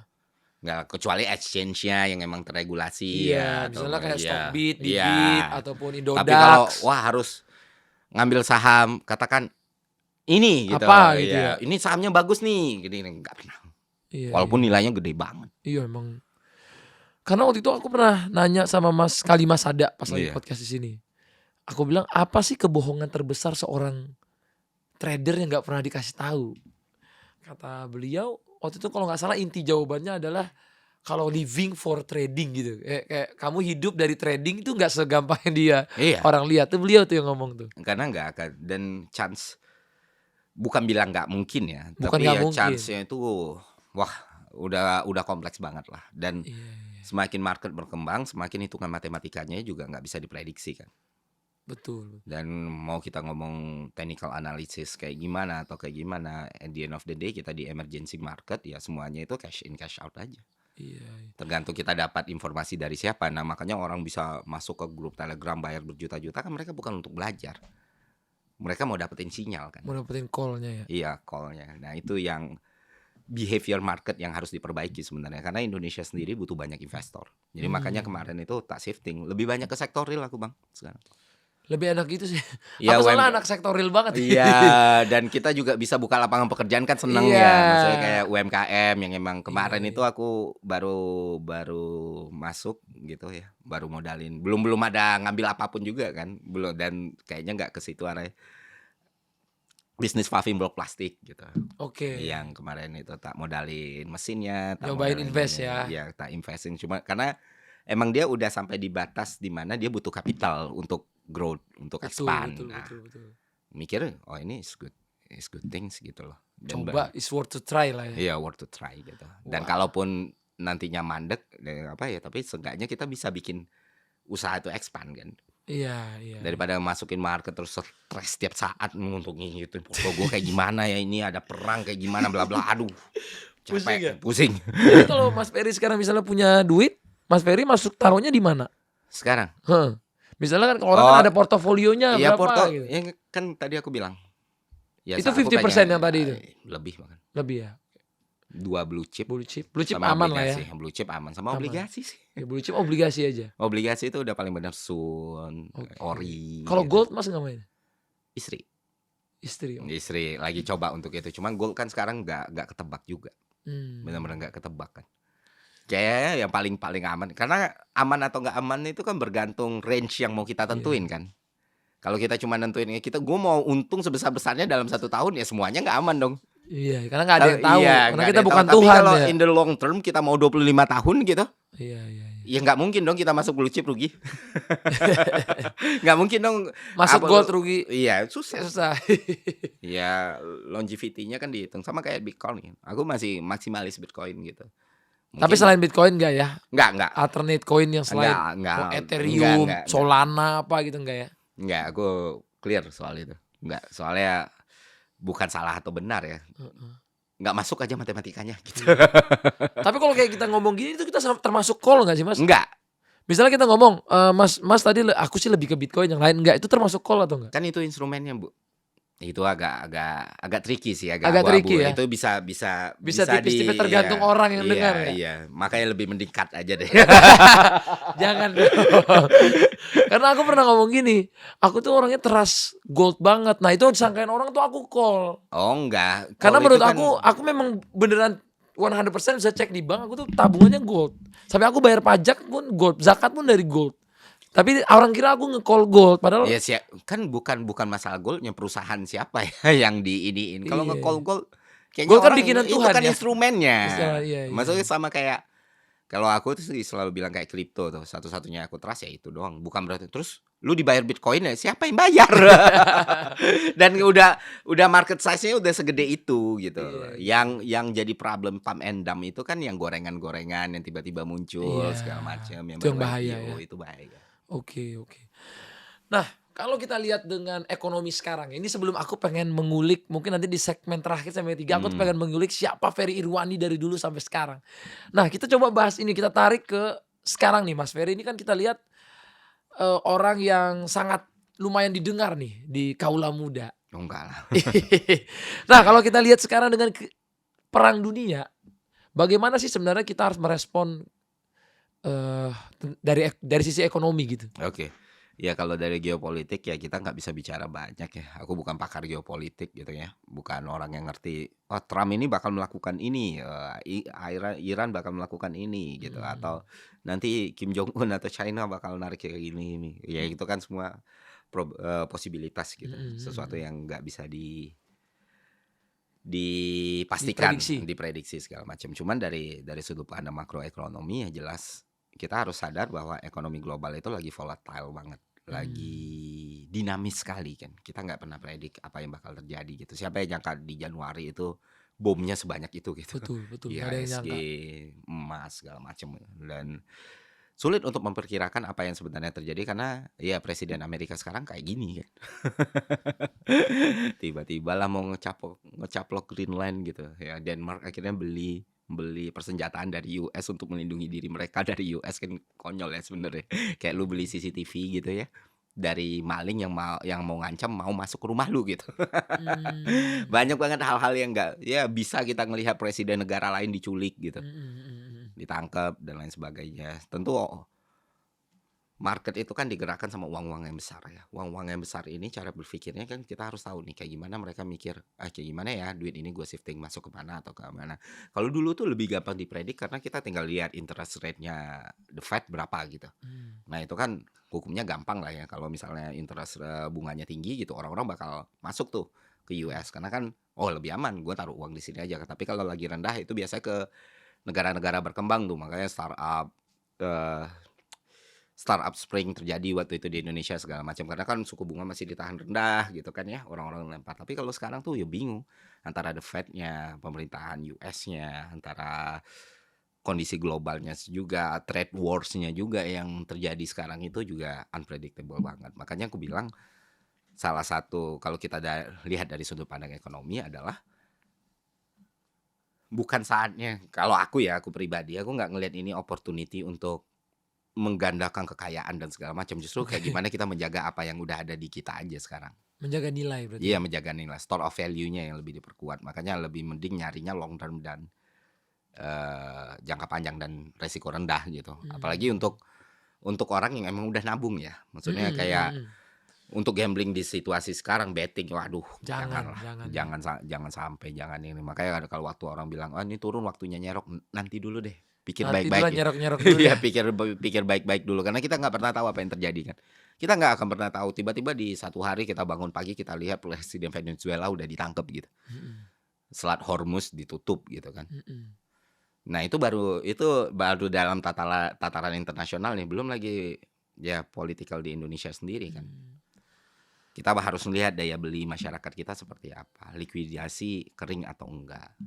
Speaker 1: Nggak, kecuali exchange-nya yang emang terregulasi
Speaker 2: Iya,
Speaker 1: ya.
Speaker 2: misalnya kayak Stockbit,
Speaker 1: Iya.
Speaker 2: Bibit ataupun Indodax.
Speaker 1: Tapi kalau harus ngambil saham, katakan ini gitu.
Speaker 2: Apa gitu ya.
Speaker 1: Ini sahamnya bagus nih, gini nggak pernah.
Speaker 2: Iya,
Speaker 1: Walaupun nilainya gede banget.
Speaker 2: Iya emang. Karena waktu itu aku pernah nanya sama Mas Kalima Sada pas lagi
Speaker 1: Iya.
Speaker 2: podcast di sini. Aku bilang, apa sih kebohongan terbesar seorang trader yang nggak pernah dikasih tahu. Kata beliau waktu itu kalau nggak salah inti jawabannya adalah kalau living for trading gitu. Kayak kamu hidup dari trading itu nggak segampang yang dia
Speaker 1: Iya,
Speaker 2: orang lihat. Tuh beliau tuh yang ngomong tuh.
Speaker 1: karena nggak akan, dan chance, bukan bilang nggak mungkin ya,
Speaker 2: Bukan
Speaker 1: tapi
Speaker 2: nggak
Speaker 1: ya
Speaker 2: mungkin.
Speaker 1: chance-nya itu wah udah kompleks banget lah. Dan
Speaker 2: Iya.
Speaker 1: semakin market berkembang, semakin hitungan matematikanya juga nggak bisa diprediksi kan.
Speaker 2: Betul.
Speaker 1: Dan mau kita ngomong technical analysis kayak gimana atau kayak gimana, at the end of the day kita di emergency market ya semuanya itu cash in cash out aja.
Speaker 2: Iya.
Speaker 1: Tergantung kita dapat informasi dari siapa. Nah makanya orang bisa masuk ke grup Telegram bayar berjuta-juta kan, mereka bukan untuk belajar. Mereka mau dapetin sinyal kan.
Speaker 2: Mau dapetin call-nya ya.
Speaker 1: Iya, call-nya. Nah itu yang behavior market yang harus diperbaiki sebenarnya. Karena Indonesia sendiri butuh banyak investor. Jadi makanya kemarin itu tak shifting. Lebih banyak ke sektor real aku bang sekarang.
Speaker 2: Lebih enak gitu sih.
Speaker 1: Iya,
Speaker 2: Aku soalnya anak sektor real banget.
Speaker 1: Iya, dan kita juga bisa buka lapangan pekerjaan kan, seneng
Speaker 2: Iya.
Speaker 1: ya. Maksudnya kayak UMKM yang emang kemarin
Speaker 2: Iya,
Speaker 1: itu aku baru masuk gitu ya, baru modalin. Belum ada ngambil apapun juga kan, belum, dan kayaknya nggak ke situ arahnya. Bisnis paving blok plastik gitu.
Speaker 2: Oke.
Speaker 1: Yang kemarin itu tak modalin mesinnya, tak
Speaker 2: Nyobain
Speaker 1: modalin
Speaker 2: invest
Speaker 1: ini.
Speaker 2: ya.
Speaker 1: Iya, tak investing, cuma karena emang dia udah sampai di batas di mana dia butuh kapital untuk growth, untuk expand. Nah,
Speaker 2: Betul.
Speaker 1: mikir oh ini is good things gitu loh. Dan
Speaker 2: Coba is worth to try lah ya.
Speaker 1: iya, worth to try gitu. Dan
Speaker 2: Wah.
Speaker 1: kalaupun nantinya mandek apa ya, tapi seenggaknya kita bisa bikin usaha itu expand kan.
Speaker 2: Iya.
Speaker 1: Daripada masukin market terus stres setiap saat menguntungin gitu. Kok gue kayak gimana ya, ini ada perang kayak gimana bla bla, aduh.
Speaker 2: Pusing ya?
Speaker 1: Capek, pusing.
Speaker 2: Jadi kalau Mas Ferry sekarang misalnya punya duit, Mas Ferry masuk taruhnya di mana?
Speaker 1: Sekarang
Speaker 2: Misalnya kan kalau orang kan ada portofolionya
Speaker 1: ya
Speaker 2: berapa gitu.
Speaker 1: ya kan tadi aku bilang. Ya,
Speaker 2: Itu
Speaker 1: aku
Speaker 2: 50%
Speaker 1: pengen,
Speaker 2: yang tadi itu?
Speaker 1: Lebih bahkan.
Speaker 2: Lebih ya.
Speaker 1: 2 blue chip.
Speaker 2: Blue chip
Speaker 1: Sama
Speaker 2: aman lah ya.
Speaker 1: obligasi. Blue chip aman sama
Speaker 2: Aman.
Speaker 1: obligasi sih.
Speaker 2: Ya blue chip obligasi aja.
Speaker 1: Obligasi itu udah paling benar Sun,
Speaker 2: Oke.
Speaker 1: Ori.
Speaker 2: Kalau
Speaker 1: gitu.
Speaker 2: gold Mas nggak main?
Speaker 1: Istri
Speaker 2: Istri.
Speaker 1: lagi coba untuk itu. Cuman gold kan sekarang nggak ketebak juga.
Speaker 2: Hmm.
Speaker 1: Benar-benar nggak ketebak kan. Kayaknya yang paling aman. Karena aman atau nggak aman itu kan bergantung range yang mau kita tentuin kan. Kalau kita cuma nentuin gue mau untung sebesar-besarnya dalam 1 tahun, ya semuanya nggak aman dong.
Speaker 2: Iya, karena nggak ada yang tahu.
Speaker 1: Iya,
Speaker 2: Karena
Speaker 1: nggak
Speaker 2: kita
Speaker 1: ada yang
Speaker 2: bukan
Speaker 1: tahu. Tapi
Speaker 2: Tuhan
Speaker 1: kalau
Speaker 2: ya.
Speaker 1: in the long term kita mau 25 tahun gitu,
Speaker 2: Iya.
Speaker 1: ya nggak mungkin dong kita masuk blue chip rugi. Nggak mungkin dong
Speaker 2: Masuk
Speaker 1: apa-
Speaker 2: gold rugi.
Speaker 1: Iya, susah.
Speaker 2: Susah.
Speaker 1: Ya longevity-nya kan dihitung sama kayak Bitcoin. Aku masih maksimalis Bitcoin gitu.
Speaker 2: Tapi selain Bitcoin enggak ya?
Speaker 1: Enggak.
Speaker 2: Alternate coin yang selain
Speaker 1: Enggak.
Speaker 2: Ethereum,
Speaker 1: Enggak.
Speaker 2: Solana apa gitu enggak ya?
Speaker 1: Enggak, aku clear soal itu. Enggak, soalnya bukan salah atau benar ya. Nggak masuk aja matematikanya gitu.
Speaker 2: Tapi kalau kayak kita ngomong gini itu kita termasuk call nggak sih Mas?
Speaker 1: Enggak,
Speaker 2: Misalnya kita ngomong, Mas tadi aku sih lebih ke Bitcoin yang lain, enggak itu termasuk call atau enggak?
Speaker 1: kan itu instrumennya, Bu. Itu agak tricky sih, agak
Speaker 2: Agak
Speaker 1: abu-abu.
Speaker 2: tricky ya?
Speaker 1: Itu bisa
Speaker 2: Tipis-tipis tergantung orang yang dengar ya?
Speaker 1: Iya, makanya lebih mending cut aja deh.
Speaker 2: Jangan dong. Karena aku pernah ngomong gini, aku tuh orangnya trust gold banget. Nah itu disangkain orang tuh aku call.
Speaker 1: Oh enggak.
Speaker 2: Karena
Speaker 1: Kalau
Speaker 2: menurut
Speaker 1: itu kan-
Speaker 2: aku memang beneran 100% bisa cek di bank, aku tuh tabungannya gold. Sampai aku bayar pajak pun gold, zakat pun dari gold. Tapi orang kira aku nge-call gold, padahal
Speaker 1: ya kan bukan masalah goldnya, perusahaan siapa ya yang diiniin. Kalau
Speaker 2: Iya.
Speaker 1: nge-call gold, kayaknya
Speaker 2: Gold kan
Speaker 1: orang
Speaker 2: bikinan
Speaker 1: itu
Speaker 2: Tuhan
Speaker 1: kan
Speaker 2: ya?
Speaker 1: instrumennya.
Speaker 2: Iya.
Speaker 1: Maksudnya sama kayak kalau aku tuh selalu bilang kayak kripto tuh, satu-satunya aku trust ya itu doang. Bukan berarti terus lu dibayar Bitcoin ya, siapa yang bayar? Dan udah market size-nya udah segede itu gitu.
Speaker 2: Iya.
Speaker 1: Yang jadi problem pump and dump itu kan yang gorengan-gorengan yang tiba-tiba muncul
Speaker 2: Iya.
Speaker 1: segala macam yang
Speaker 2: Itu yang
Speaker 1: baru
Speaker 2: bahaya
Speaker 1: IPO,
Speaker 2: ya.
Speaker 1: itu bahaya.
Speaker 2: Oke. Nah, kalau kita lihat dengan ekonomi sekarang, ini sebelum aku pengen mengulik, mungkin nanti di segmen terakhir sampai 3, aku tuh pengen mengulik siapa Ferry Irwani dari dulu sampai sekarang. Nah, kita coba bahas ini, kita tarik ke sekarang nih Mas Ferry. Ini kan kita lihat orang yang sangat lumayan didengar nih di kaula muda.
Speaker 1: Oh, enggak lah.
Speaker 2: Nah, kalau kita lihat sekarang dengan perang dunia, bagaimana sih sebenarnya kita harus merespon dari sisi ekonomi gitu?
Speaker 1: Oke. Ya kalau dari geopolitik ya kita nggak bisa bicara banyak ya. Aku bukan pakar geopolitik gitu ya. Bukan orang yang ngerti, oh Trump ini bakal melakukan ini, Iran bakal melakukan ini gitu. Atau nanti Kim Jong Un atau China bakal narik kayak gini. Ya itu kan semua posibilitas gitu. Sesuatu yang nggak bisa dipastikan,
Speaker 2: Diprediksi.
Speaker 1: diprediksi segala macam. Cuman dari sudut pandang makroekonomi ya jelas kita harus sadar bahwa ekonomi global itu lagi volatile banget, lagi dinamis sekali kan. Kita nggak pernah predik apa yang bakal terjadi gitu. Siapa yang nyangka di Januari itu bomnya sebanyak itu gitu.
Speaker 2: Betul, nggak ada yang
Speaker 1: IHSG,
Speaker 2: nyangka.
Speaker 1: emas segala macam, dan sulit untuk memperkirakan apa yang sebenarnya terjadi karena ya presiden Amerika sekarang kayak gini kan. Tiba-tiba lah mau ngecaplok Greenland gitu. Ya Denmark akhirnya beli persenjataan dari US untuk melindungi diri mereka dari US, kan konyol ya sebenarnya. Kayak lu beli CCTV gitu ya dari maling yang mau ngancam mau masuk ke rumah lu gitu. Banyak banget hal-hal yang nggak ya bisa kita ngelihat presiden negara lain diculik gitu, ditangkap dan lain sebagainya. Tentu market itu kan digerakkan sama uang-uang yang besar ya. Uang-uang yang besar ini cara berpikirnya kan kita harus tahu nih kayak gimana mereka mikir, kayak gimana ya duit ini gue shifting masuk ke mana atau ke mana. Kalau dulu tuh lebih gampang dipredik karena kita tinggal lihat interest rate-nya the Fed berapa gitu. Nah itu kan hukumnya gampang lah ya. Kalau misalnya interest bunganya tinggi gitu, orang-orang bakal masuk tuh ke US karena kan lebih aman gue taruh uang di sini aja. Tapi kalau lagi rendah itu biasanya ke negara-negara berkembang tuh, makanya startup spring terjadi waktu itu di Indonesia segala macam karena kan suku bunga masih ditahan rendah gitu kan ya, orang-orang lempar. Tapi kalau sekarang tuh ya bingung antara the Fed-nya, pemerintahan US-nya, antara kondisi globalnya juga, trade wars-nya juga yang terjadi sekarang itu juga unpredictable banget. Makanya aku bilang salah satu kalau kita lihat dari sudut pandang ekonomi adalah bukan saatnya, kalau aku pribadi aku nggak ngelihat ini opportunity untuk menggandakan kekayaan dan segala macam. Justru kayak gimana kita menjaga apa yang udah ada di kita aja sekarang.
Speaker 2: Menjaga nilai berarti.
Speaker 1: Iya, menjaga nilai, store of value-nya yang lebih diperkuat. Makanya lebih mending nyarinya long term dan jangka panjang dan resiko rendah gitu. Apalagi untuk orang yang emang udah nabung ya. Maksudnya kayak untuk gambling di situasi sekarang, betting, waduh, jangan sampai, jangan ini. Makanya kalau waktu orang bilang, ini turun waktunya nyerok, nanti dulu deh. Pikir baik-baik ya.
Speaker 2: Nyerok dulu
Speaker 1: ya. pikir baik-baik dulu karena kita nggak pernah tahu apa yang terjadi kan. Kita nggak akan pernah tahu tiba-tiba di satu hari kita bangun pagi kita lihat presiden Venezuela udah ditangkap gitu. Selat Hormuz ditutup gitu kan. Nah, itu baru dalam tataran internasional nih, belum lagi ya political di Indonesia sendiri kan. Kita harus melihat daya beli masyarakat kita seperti apa, likuidasi kering atau enggak.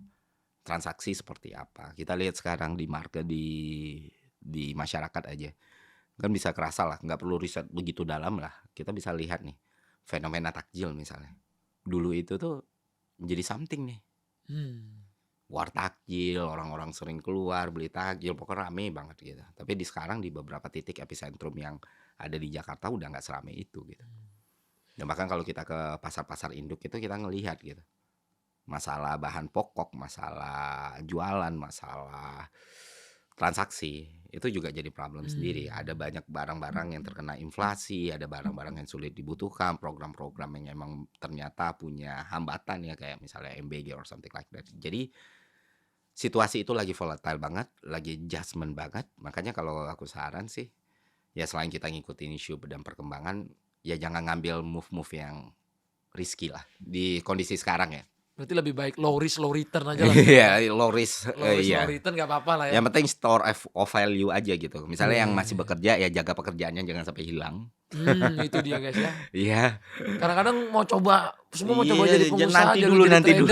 Speaker 1: Transaksi seperti apa. Kita lihat sekarang di market di masyarakat aja kan bisa kerasa lah, nggak perlu riset begitu dalam lah, kita bisa lihat nih fenomena takjil misalnya. Dulu itu tuh menjadi something nih, war takjil, orang-orang sering keluar beli takjil, pokoknya rame banget gitu. Tapi sekarang di beberapa titik epicentrum yang ada di Jakarta udah nggak serame itu gitu. Dan bahkan kalau kita ke pasar-pasar induk itu kita ngelihat gitu, masalah bahan pokok, masalah jualan, masalah transaksi itu juga jadi problem sendiri. Ada banyak barang-barang yang terkena inflasi, ada barang-barang yang sulit dibutuhkan, program-program yang emang ternyata punya hambatan ya kayak misalnya MBG or something like that. Jadi situasi itu lagi volatile banget, lagi adjustment banget. Makanya kalau aku saran sih ya selain kita ngikutin isu dan perkembangan, ya jangan ngambil move-move yang risky lah di kondisi sekarang ya.
Speaker 2: Berarti lebih baik low risk low return aja lah.
Speaker 1: Iya, low risk.
Speaker 2: Low return gak apa-apa lah ya.
Speaker 1: Yang penting store of value aja gitu. Misalnya yang masih bekerja ya jaga pekerjaannya jangan sampai hilang.
Speaker 2: Itu dia guys ya.
Speaker 1: Iya.
Speaker 2: Kadang-kadang mau coba jadi pengusaha
Speaker 1: nanti dulu.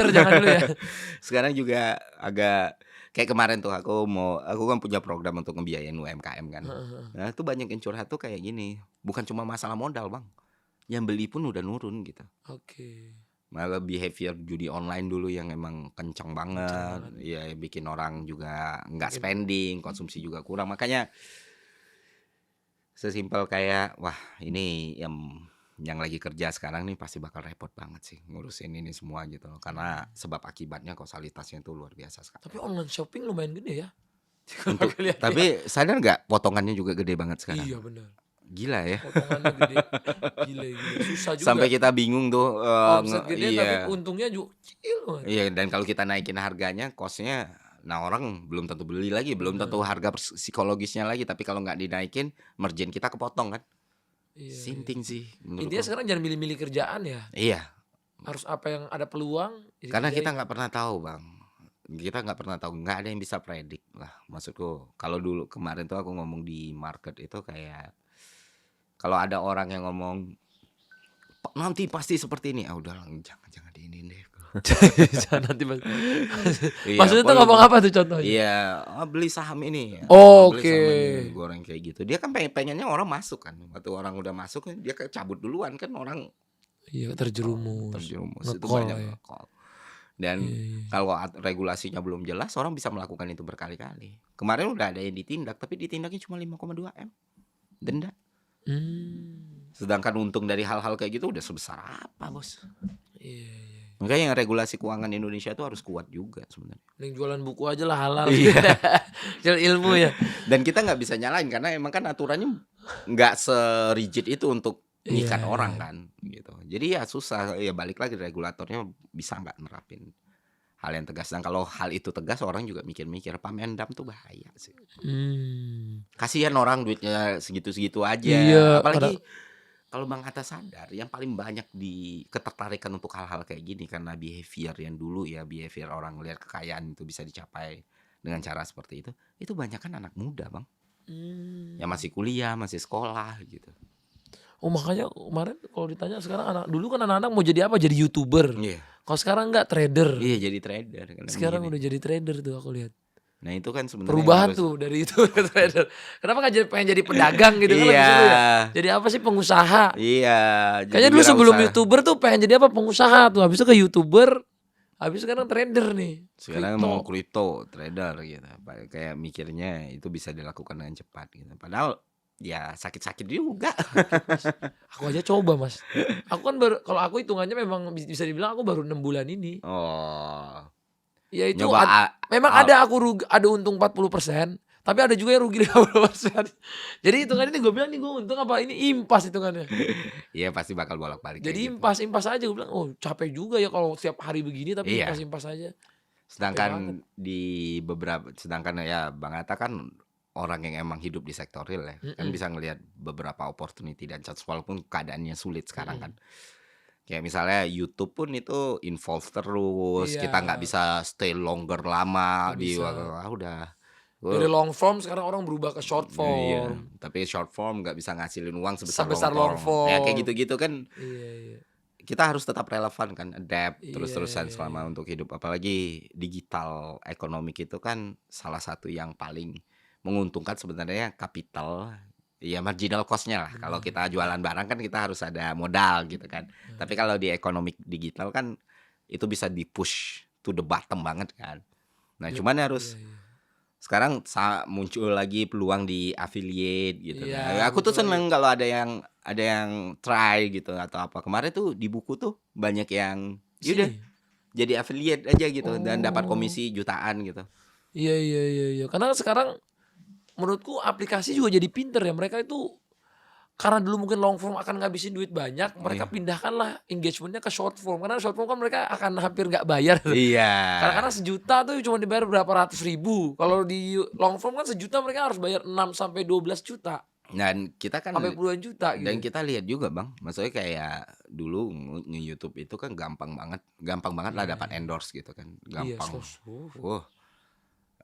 Speaker 2: Jangan dulu ya.
Speaker 1: Sekarang juga agak kayak kemarin tuh aku kan punya program untuk ngebiayain UMKM kan. Nah, itu banyak yang curhat tuh kayak gini. Bukan cuma masalah modal, Bang. Yang beli pun udah nurun gitu.
Speaker 2: Oke.
Speaker 1: Malah behavior judi online dulu yang emang kencang banget. Ya bikin orang juga nggak spending, konsumsi juga kurang. Makanya sesimpel kayak wah ini yang lagi kerja sekarang nih pasti bakal repot banget sih ngurusin ini semua gitu loh. Karena sebab akibatnya kausalitasnya itu luar biasa sekali.
Speaker 2: Tapi online shopping lumayan gede ya.
Speaker 1: Tapi sadar nggak potongannya juga gede banget sekarang?
Speaker 2: Iya benar.
Speaker 1: Gila ya.
Speaker 2: Potongannya gede. Gila. Susah juga.
Speaker 1: Sampai kita bingung tuh.
Speaker 2: Omset gede tapi untungnya juga kecil.
Speaker 1: Iya, dan kalau kita naikin harganya, cost-nya, nah orang belum tentu beli lagi, belum tentu harga psikologisnya lagi. Tapi kalau nggak dinaikin, margin kita kepotong kan. Sinting sih.
Speaker 2: Intinya sekarang jangan milih-milih kerjaan ya.
Speaker 1: Iya.
Speaker 2: harus apa yang ada peluang ya
Speaker 1: Karena kita
Speaker 2: dikerjain.
Speaker 1: nggak pernah tahu, Bang. Kita nggak pernah tahu, nggak ada yang bisa predik lah. Maksudku, kalau dulu kemarin tuh aku ngomong di market itu kayak kalau ada orang yang ngomong nanti pasti seperti ini, udah jangan diinin deh.
Speaker 2: Jangan nanti
Speaker 1: Iya,
Speaker 2: maksudnya tuh ngomong apa tuh contohnya?
Speaker 1: Iya, beli saham ini.
Speaker 2: Oh,
Speaker 1: Beli
Speaker 2: oke.
Speaker 1: saham ini, goreng kayak gitu. Dia kan pengennya orang masuk kan. Waktu orang udah masuk dia kayak cabut duluan kan orang
Speaker 2: Iya terjerumus.
Speaker 1: terjerumus itu
Speaker 2: Nge-call
Speaker 1: banyak
Speaker 2: ya.
Speaker 1: nge-call. Dan
Speaker 2: Iya, iya.
Speaker 1: kalau regulasinya belum jelas orang bisa melakukan itu berkali-kali. Kemarin udah ada yang ditindak tapi ditindaknya cuma 5,2 M denda. Sedangkan untung dari hal-hal kayak gitu udah sebesar apa, Bos?
Speaker 2: Iya, iya.
Speaker 1: Makanya yang regulasi keuangan Indonesia itu harus kuat juga sebenarnya.
Speaker 2: Mending jualan buku aja lah halal.
Speaker 1: Iya.
Speaker 2: Jual ilmu ya.
Speaker 1: Dan kita nggak bisa nyalain karena emang kan aturannya nggak serigid itu untuk ngikat
Speaker 2: Iya,
Speaker 1: orang
Speaker 2: iya.
Speaker 1: kan gitu. Jadi ya susah, ya balik lagi regulatornya bisa nggak nerapin hal yang tegas. Dan kalau hal itu tegas orang juga mikir-mikir Pamendam tuh bahaya sih. Kasihan orang duitnya segitu-segitu aja.
Speaker 2: Iya,
Speaker 1: Apalagi kalau Bang Hatta sadar yang paling banyak di ketertarikan untuk hal-hal kayak gini karena behavior yang dulu ya, behavior orang melihat kekayaan itu bisa dicapai dengan cara seperti itu banyak kan anak muda, Bang. Yang masih kuliah, masih sekolah gitu.
Speaker 2: Oh makanya kemarin kalau ditanya sekarang dulu kan anak-anak mau jadi apa? Jadi YouTuber.
Speaker 1: Iya.
Speaker 2: Kalau sekarang enggak trader.
Speaker 1: Iya, jadi trader kan
Speaker 2: Sekarang
Speaker 1: gini.
Speaker 2: udah jadi trader tuh aku lihat.
Speaker 1: Nah, itu kan sebenarnya
Speaker 2: Perubahan
Speaker 1: harus-
Speaker 2: tuh dari itu ke trader. Kenapa gak pengen jadi pedagang gitu kan lebih
Speaker 1: Iya.
Speaker 2: seru ya? Jadi apa sih pengusaha?
Speaker 1: Iya.
Speaker 2: Kayaknya dulu sebelum YouTuber tuh pengen jadi apa pengusaha tuh. Habis itu ke YouTuber. Habis itu sekarang trader nih.
Speaker 1: Sekarang
Speaker 2: Crypto.
Speaker 1: mau kripto, trader gitu. Kayak mikirnya itu bisa dilakukan dengan cepat gitu. Padahal ya sakit-sakit juga.
Speaker 2: Aku aja coba mas. Aku kan baru kalau aku hitungannya memang bisa dibilang aku baru 6 bulan ini.
Speaker 1: Oh.
Speaker 2: Ya itu
Speaker 1: Nyoba
Speaker 2: memang ada ada untung 40%, tapi ada juga yang rugi 50%. Jadi hitungannya ini gue bilang nih gue untung apa ini impas hitungannya.
Speaker 1: Iya pasti bakal bolak-balik kayak
Speaker 2: Jadi
Speaker 1: gitu.
Speaker 2: impas aja gue bilang oh capek juga ya kalau setiap hari begini tapi
Speaker 1: Iya.
Speaker 2: impas aja.
Speaker 1: Sedangkan sedangkan ya Bang Atta kan orang yang emang hidup di sektor real ya. Kan bisa ngelihat beberapa opportunity dan chance walaupun keadaannya sulit sekarang kan. Kayak misalnya YouTube pun itu involve terus,
Speaker 2: Iya.
Speaker 1: kita nggak bisa stay longer lama
Speaker 2: Nggak
Speaker 1: di
Speaker 2: bisa.
Speaker 1: udah.
Speaker 2: Dari long form sekarang orang berubah ke short
Speaker 1: Iya,
Speaker 2: form.
Speaker 1: tapi short form nggak bisa ngasilin uang sebesar
Speaker 2: Sebesar
Speaker 1: long
Speaker 2: long
Speaker 1: form. Ya kayak
Speaker 2: form.
Speaker 1: gitu-gitu kan
Speaker 2: Iya, iya.
Speaker 1: kita harus tetap relevan kan, adapt
Speaker 2: Iya,
Speaker 1: terus-terusan
Speaker 2: iya,
Speaker 1: selama untuk hidup. Apalagi digital economic itu kan salah satu yang paling menguntungkan sebenarnya kapital. Ya marginal cost-nya lah. Kalau kita jualan barang kan kita harus ada modal gitu kan. Tapi kalau di ekonomi digital kan itu bisa di-push to the bottom banget kan. Nah, cuman harus
Speaker 2: Iya, iya.
Speaker 1: sekarang muncul lagi peluang di affiliate gitu.
Speaker 2: Iya,
Speaker 1: Nah, aku tuh
Speaker 2: betul.
Speaker 1: seneng kalau ada yang try gitu atau apa. Kemarin tuh di buku tuh banyak yang yaudah
Speaker 2: Sini.
Speaker 1: jadi affiliate aja gitu dan dapat
Speaker 2: Oh.
Speaker 1: komisi jutaan gitu.
Speaker 2: Iya, iya, iya, iya. Karena sekarang menurutku aplikasi juga jadi pinter ya. Mereka itu karena dulu mungkin long form akan ngabisin duit banyak, mereka pindahkanlah engagementnya ke short form. Karena short form kan mereka akan hampir nggak bayar.
Speaker 1: Iya.
Speaker 2: Karena sejuta tuh cuma dibayar berapa ratus ribu. Kalau di long form kan sejuta mereka harus bayar 6 sampai 12 juta.
Speaker 1: Dan kita kan
Speaker 2: Sampai puluhan juta gitu.
Speaker 1: dan kita lihat juga Bang, maksudnya kayak dulu nge-YouTube itu kan gampang banget lah dapat endorse gitu kan,
Speaker 2: Iya,
Speaker 1: gampang.
Speaker 2: so.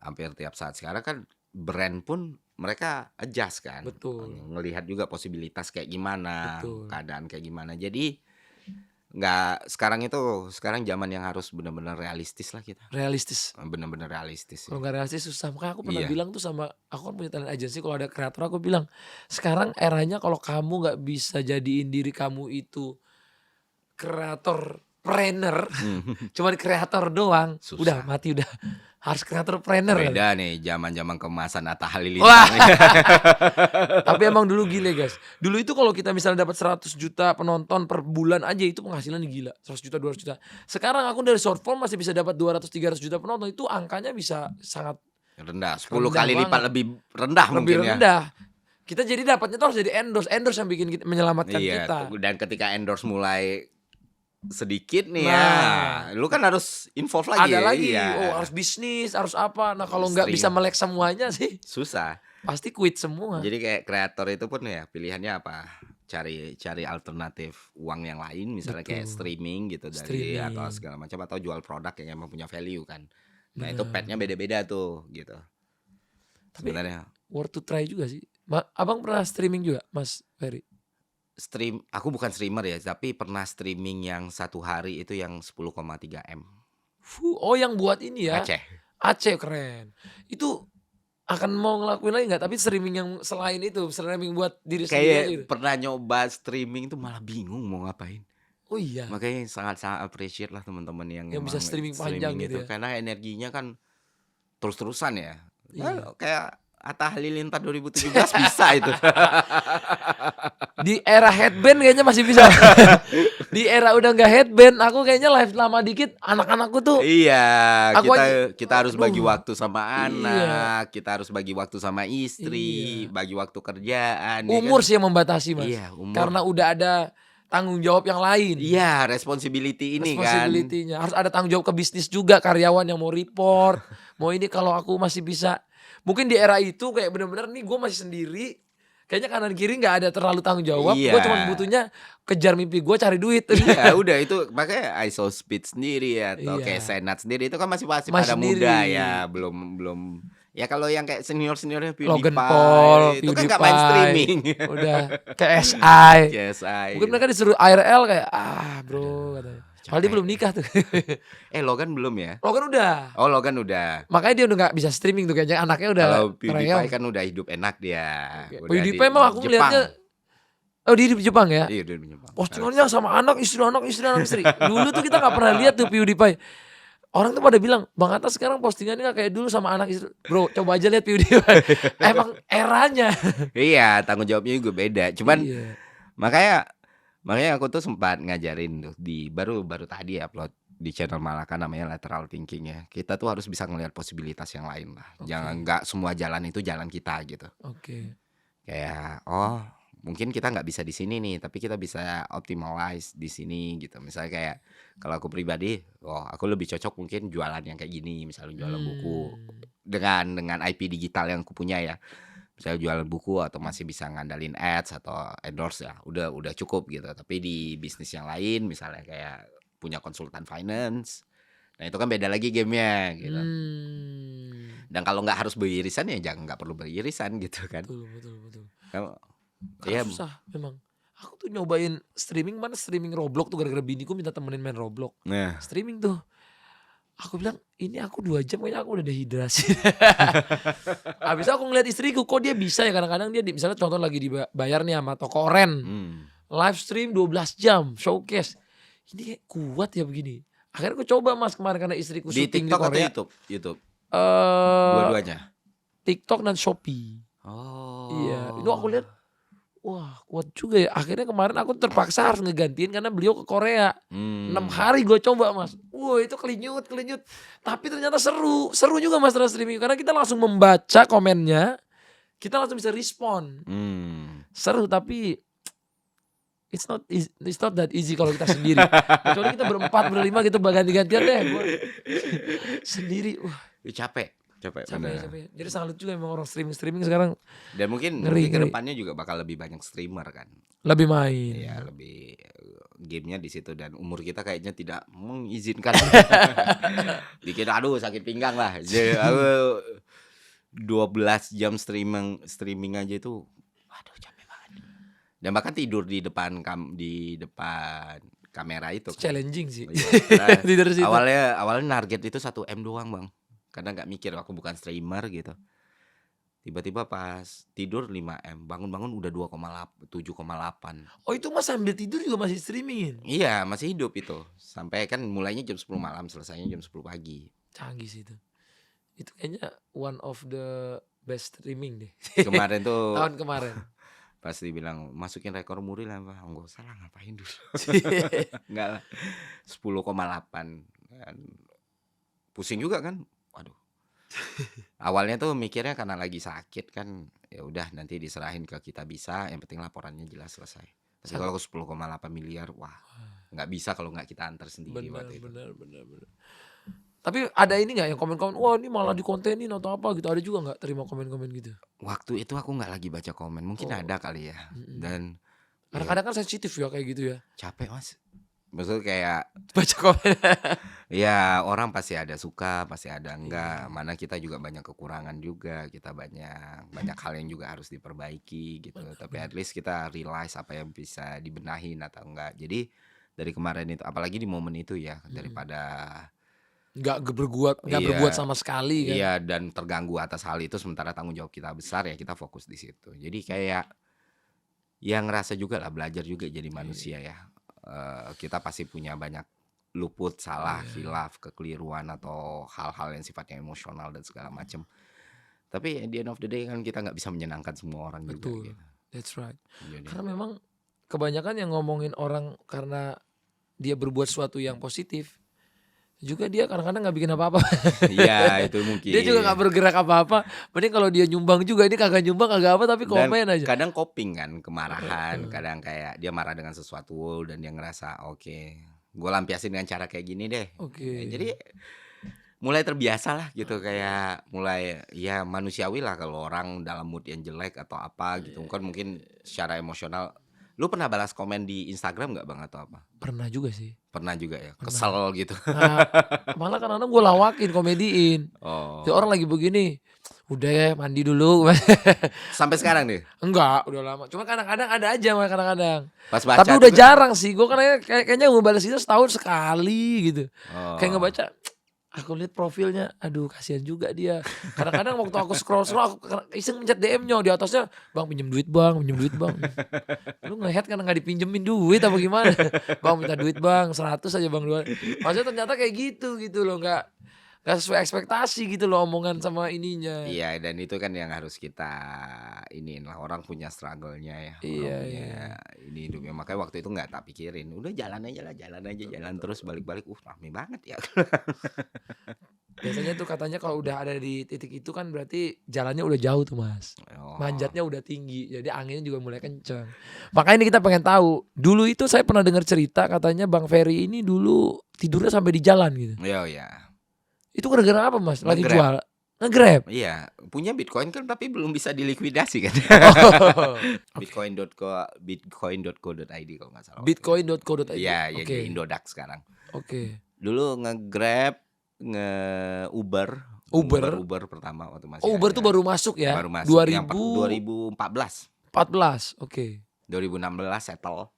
Speaker 1: Hampir tiap saat sekarang kan brand pun mereka adjust kan,
Speaker 2: Betul.
Speaker 1: ngelihat juga posibilitas kayak gimana,
Speaker 2: Betul.
Speaker 1: keadaan kayak gimana. Jadi sekarang zaman yang harus benar-benar realistis lah kita,
Speaker 2: Realistis.
Speaker 1: benar-benar realistis.
Speaker 2: Kalau nggak realistis susah. Makanya aku pernah
Speaker 1: Iya.
Speaker 2: bilang tuh sama, aku kan punya talent agency, kalau ada kreator aku bilang, sekarang eranya kalau kamu nggak bisa jadiin diri kamu itu kreator planner, cuman kreator doang,
Speaker 1: Susah.
Speaker 2: udah mati udah. Harus kreator planner.
Speaker 1: Beda nih zaman-zaman kemasan Atta Halilintar.
Speaker 2: Wah. Tapi emang dulu gile guys. Dulu itu kalau kita misalnya dapat 100 juta penonton per bulan aja itu penghasilannya gila. 100 juta, 200 juta. Sekarang aku dari short form masih bisa dapat 200, 300 juta penonton. Itu angkanya bisa sangat
Speaker 1: rendah, 10
Speaker 2: Rendah
Speaker 1: kali lipat
Speaker 2: banget.
Speaker 1: lebih rendah
Speaker 2: lebih
Speaker 1: mungkin ya.
Speaker 2: rendah. Kita jadi dapatnya tuh harus jadi endorse yang bikin kita menyelamatkan
Speaker 1: Iya,
Speaker 2: kita.
Speaker 1: dan ketika endorse mulai sedikit nih
Speaker 2: Nah.
Speaker 1: ya, lu kan harus involve lagi.
Speaker 2: Ada lagi,
Speaker 1: Iya.
Speaker 2: harus bisnis, harus apa. Nah kalau nggak
Speaker 1: Stream.
Speaker 2: bisa melek semuanya sih,
Speaker 1: Susah.
Speaker 2: pasti quit semua.
Speaker 1: Jadi kayak kreator itu pun ya pilihannya apa? cari alternatif uang yang lain, misalnya kayak
Speaker 2: Betul.
Speaker 1: streaming gitu dari atau
Speaker 2: Streaming.
Speaker 1: segala macam atau jual produk yang emang punya value kan. Nah itu
Speaker 2: Benar,
Speaker 1: petnya
Speaker 2: benar.
Speaker 1: beda-beda tuh gitu.
Speaker 2: Tapi
Speaker 1: Sebenarnya
Speaker 2: worth to try juga sih. Abang pernah streaming juga, Mas Ferry?
Speaker 1: aku bukan streamer ya, tapi pernah streaming yang satu hari itu yang 10,3 M
Speaker 2: Oh yang buat ini ya,
Speaker 1: Aceh.
Speaker 2: Aceh keren. Itu akan mau ngelakuin lagi nggak? Tapi streaming yang selain itu, streaming buat diri sendiri aja gitu.
Speaker 1: Kayak pernah nyoba streaming tuh malah bingung mau ngapain.
Speaker 2: Oh iya,
Speaker 1: Makanya sangat-sangat appreciate lah teman-teman yang
Speaker 2: yang bisa
Speaker 1: emang
Speaker 2: streaming panjang
Speaker 1: streaming
Speaker 2: gitu
Speaker 1: itu
Speaker 2: ya.
Speaker 1: karena energinya kan terus-terusan ya.
Speaker 2: Iya.
Speaker 1: Kayak Atta Halilintar 2017 bisa itu.
Speaker 2: Di era headband kayaknya masih bisa. Di era udah nggak headband, aku kayaknya live lama dikit, anak-anakku tuh
Speaker 1: Iya,
Speaker 2: aku
Speaker 1: kita harus bagi
Speaker 2: aduh,
Speaker 1: waktu sama
Speaker 2: iya,
Speaker 1: anak, kita harus bagi waktu sama istri,
Speaker 2: iya.
Speaker 1: bagi waktu kerjaan, ya kan?
Speaker 2: Umur sih yang membatasi Mas.
Speaker 1: Iya, umur.
Speaker 2: Karena udah ada tanggung jawab yang lain.
Speaker 1: Iya, responsibility ini kan.
Speaker 2: Responsibility-nya. Harus ada tanggung jawab ke bisnis juga, karyawan yang mau report. Mau ini kalau aku masih bisa. Mungkin di era itu kayak bener-bener nih gue masih sendiri. Kayaknya kanan kiri gak ada terlalu tanggung jawab.
Speaker 1: Iya.
Speaker 2: Gue cuma butuhnya kejar mimpi gue, cari duit.
Speaker 1: Iya, udah itu makanya ISO Speed sendiri atau
Speaker 2: Iya.
Speaker 1: kayak Senat sendiri itu kan masih
Speaker 2: Masih
Speaker 1: pada muda
Speaker 2: sendiri.
Speaker 1: ya, belum ya kalau yang kayak seniornya
Speaker 2: Logan
Speaker 1: PewDiePie
Speaker 2: Paul,
Speaker 1: itu kan gak main streaming.
Speaker 2: Udah ke SI.
Speaker 1: CSI.
Speaker 2: Mungkin mereka disuruh IRL kayak bro katanya. Padahal dia
Speaker 1: capek.
Speaker 2: belum nikah tuh.
Speaker 1: Logan belum ya?
Speaker 2: Logan udah.
Speaker 1: Oh, Logan udah.
Speaker 2: Makanya dia udah gak bisa streaming tuh kayaknya anaknya udah
Speaker 1: Kalau PewDiePie
Speaker 2: ngereom.
Speaker 1: kan udah hidup enak dia.
Speaker 2: Oke.
Speaker 1: Udah
Speaker 2: PewDiePie emang aku
Speaker 1: Jepang.
Speaker 2: ngeliatnya dia di Jepang ya.
Speaker 1: Iya, udah di Jepang.
Speaker 2: Postingannya sama anak istri. Dulu tuh kita gak pernah lihat tuh PewDiePie. Orang tuh pada bilang, Bang Atta sekarang postingannya gak kayak dulu sama anak istri. Bro, coba aja lihat PewDiePie. Emang eranya.
Speaker 1: Iya, tanggung jawabnya juga beda. Cuman
Speaker 2: Iya.
Speaker 1: makanya aku tuh sempat ngajarin tuh baru tadi upload di channel Malaka namanya Lateral Thinking ya. Kita tuh harus bisa ngelihat posibilitas yang lain lah.
Speaker 2: Oke.
Speaker 1: Jangan nggak semua jalan itu jalan kita gitu.
Speaker 2: Oke.
Speaker 1: Kayak mungkin kita nggak bisa di sini nih, tapi kita bisa optimize di sini gitu. Misalnya kayak kalau aku pribadi, aku lebih cocok mungkin jualan yang kayak gini, misalnya jualan buku dengan IP digital yang aku punya ya. Misalnya jualan buku atau masih bisa ngandalin ads atau endorse ya, udah cukup gitu. Tapi di bisnis yang lain misalnya kayak punya konsultan finance, nah itu kan beda lagi gamenya gitu. Dan kalau nggak harus beririsan ya jangan nggak perlu beririsan gitu kan.
Speaker 2: Betul.
Speaker 1: Kalau
Speaker 2: Karena susah memang. Aku tuh nyobain streaming Roblox tuh gara-gara biniku minta temenin main Roblox.
Speaker 1: nah,
Speaker 2: Streaming tuh. Aku bilang ini aku 2 jam kayaknya aku udah dehidrasi. Habis itu aku ngeliat istriku kok dia bisa ya kadang-kadang dia misalnya contoh lagi dibayar nih sama toko oren. Live stream 12 jam showcase. Ini kayak kuat ya begini. Akhirnya aku coba Mas kemarin karena istriku
Speaker 1: di
Speaker 2: syuting di
Speaker 1: TikTok atau
Speaker 2: Korea.
Speaker 1: YouTube?
Speaker 2: Eh,
Speaker 1: Dua-duanya.
Speaker 2: TikTok dan Shopee.
Speaker 1: Oh.
Speaker 2: Iya, itu aku lihat wah kuat juga ya. Akhirnya kemarin aku terpaksa harus ngegantiin karena beliau ke Korea. 6 hari gue coba Mas. Wah itu kelinyut. Tapi ternyata seru juga Mas streaming. Karena kita langsung membaca komennya. Kita langsung bisa respon. Seru tapi it's not that easy kalau kita sendiri. Kecuali kita berempat, berlima gitu ganti-gantian deh. Gua sendiri,
Speaker 1: Capek bener.
Speaker 2: Jadi salut juga emang orang streaming sekarang
Speaker 1: Dan mungkin
Speaker 2: Ngeri.
Speaker 1: kedepannya juga bakal lebih banyak streamer kan.
Speaker 2: lebih main.
Speaker 1: Iya, lebih gamenya di situ dan umur kita kayaknya tidak mengizinkan. Bikin sakit pinggang lah. Jadi aku 12 jam streaming aja itu waduh capek banget. Dan bahkan tidur di depan kamera itu kan.
Speaker 2: Challenging sih.
Speaker 1: Iya,
Speaker 2: Tidur situ.
Speaker 1: awalnya target itu 1 M doang, Bang. Karena nggak mikir aku bukan streamer gitu. Tiba-tiba pas tidur 5 M, bangun-bangun udah 7,8.
Speaker 2: Oh itu Mas sambil tidur juga masih streamingin?
Speaker 1: Iya, masih hidup itu. Sampai kan mulainya jam 10 malam, selesainya jam 10 pagi.
Speaker 2: Canggih sih itu. Itu kayaknya one of the best streaming deh.
Speaker 1: Kemarin tuh
Speaker 2: Tahun kemarin.
Speaker 1: pas dibilang masukin rekor muri lah, Bang. Enggak salah ngapain dulu. Enggak lah. 10,8. Pusing juga kan. Waduh. Awalnya tuh mikirnya karena lagi sakit kan, ya udah nanti diserahin ke kita bisa, yang penting laporannya jelas selesai. Tapi kalau 10,8 miliar, wah nggak bisa kalau nggak kita antar sendiri waktu itu.
Speaker 2: Benar. Tapi ada ini nggak yang komen-komen, wah ini malah dikontenin atau apa gitu, ada juga nggak terima komen-komen gitu?
Speaker 1: Waktu itu aku nggak lagi baca komen, mungkin ada kali ya. Dan
Speaker 2: Kadang-kadang kan sensitif ya kayak gitu ya.
Speaker 1: Capek Mas. Maksudnya kayak
Speaker 2: Baca komen.
Speaker 1: ya orang pasti ada suka, pasti ada enggak. Mana kita juga banyak kekurangan juga, kita banyak hal yang juga harus diperbaiki gitu. Tapi at least kita realize apa yang bisa dibenahin atau enggak. Jadi dari kemarin itu, apalagi di momen itu ya, daripada
Speaker 2: Nggak berbuat
Speaker 1: iya,
Speaker 2: sama sekali kan.
Speaker 1: iya dan terganggu atas hal itu sementara tanggung jawab kita besar ya kita fokus di situ. Jadi kayak ya ngerasa juga lah belajar juga jadi manusia ya. Kita pasti punya banyak luput, salah, khilaf, kekeliruan atau hal-hal yang sifatnya emosional dan segala macam. Tapi at the end of the day kan kita nggak bisa menyenangkan semua orang juga
Speaker 2: Betul.
Speaker 1: gitu.
Speaker 2: That's right.
Speaker 1: Jadi,
Speaker 2: Karena memang kebanyakan yang ngomongin orang karena dia berbuat sesuatu yang positif, juga dia kadang-kadang nggak bikin apa-apa.
Speaker 1: iya itu mungkin.
Speaker 2: Dia juga nggak bergerak apa-apa. Mending kalau dia nyumbang juga, ini kagak nyumbang kagak apa tapi
Speaker 1: Dan
Speaker 2: komen aja.
Speaker 1: kadang coping kan kemarahan, kadang kayak dia marah dengan sesuatu dan dia ngerasa oke, gue lampiasin dengan cara kayak gini deh.
Speaker 2: Oke.
Speaker 1: Jadi mulai terbiasa lah gitu kayak mulai ya manusiawi lah kalau orang dalam mood yang jelek atau apa gitu kan mungkin secara emosional. Lu pernah balas komen di Instagram nggak Bang atau apa?
Speaker 2: Pernah juga sih.
Speaker 1: Pernah juga ya, kesel gitu.
Speaker 2: Nah, malah kadang-kadang gue lawakin, komediin.
Speaker 1: Oh,
Speaker 2: Dia orang lagi begini, udah ya mandi dulu.
Speaker 1: sampai sekarang nih
Speaker 2: Enggak, udah lama. Cuma kadang-kadang ada aja mah kadang-kadang.
Speaker 1: pas baca.
Speaker 2: Tapi udah
Speaker 1: tuh-
Speaker 2: jarang sih. Gue kayaknya gue balas itu setahun sekali gitu.
Speaker 1: Oh.
Speaker 2: Kayak ngebaca, aku lihat profilnya, aduh kasihan juga dia. Kadang-kadang waktu aku scroll aku iseng mencet DM-nya di atasnya, bang pinjem duit bang. Lu ngehead karena nggak dipinjemin duit apa gimana? Bang minta duit bang, 100 aja bang. Maksudnya ternyata kayak gitu loh, nggak sesuai ekspektasi gitu loh omongan sama ininya.
Speaker 1: Iya dan itu kan yang harus kita iniin lah orang punya struggle-nya ya. Orang
Speaker 2: Iya,
Speaker 1: punya ini hidupnya makanya waktu itu nggak tak pikirin. Udah jalan aja jalan terus balik-balik. Rame banget ya.
Speaker 2: Biasanya tuh katanya kalau udah ada di titik itu kan berarti jalannya udah jauh tuh mas.
Speaker 1: Oh.
Speaker 2: Manjatnya udah tinggi, jadi anginnya juga mulai kenceng. Makanya ini kita pengen tahu. Dulu itu saya pernah dengar cerita katanya Bang Ferry ini dulu tidurnya sampai di jalan gitu.
Speaker 1: Iya.
Speaker 2: Itu gara-gara apa mas? Lagi
Speaker 1: Nge-grab.
Speaker 2: jual? Nge-grab?
Speaker 1: Iya, punya Bitcoin kan tapi belum bisa dilikuidasi kan.
Speaker 2: Oh.
Speaker 1: Bitcoin.co.id kalau nggak salah.
Speaker 2: Bitcoin.co.id.
Speaker 1: Iya,
Speaker 2: Oke.
Speaker 1: jadi Indodax sekarang.
Speaker 2: Oke.
Speaker 1: Dulu nge-Grab, nge-Uber. Uber pertama waktu masih
Speaker 2: Oh, Uber
Speaker 1: ada.
Speaker 2: tuh baru masuk ya?
Speaker 1: Baru masuk. 2014.
Speaker 2: 2014. Oke.
Speaker 1: 2016 settle.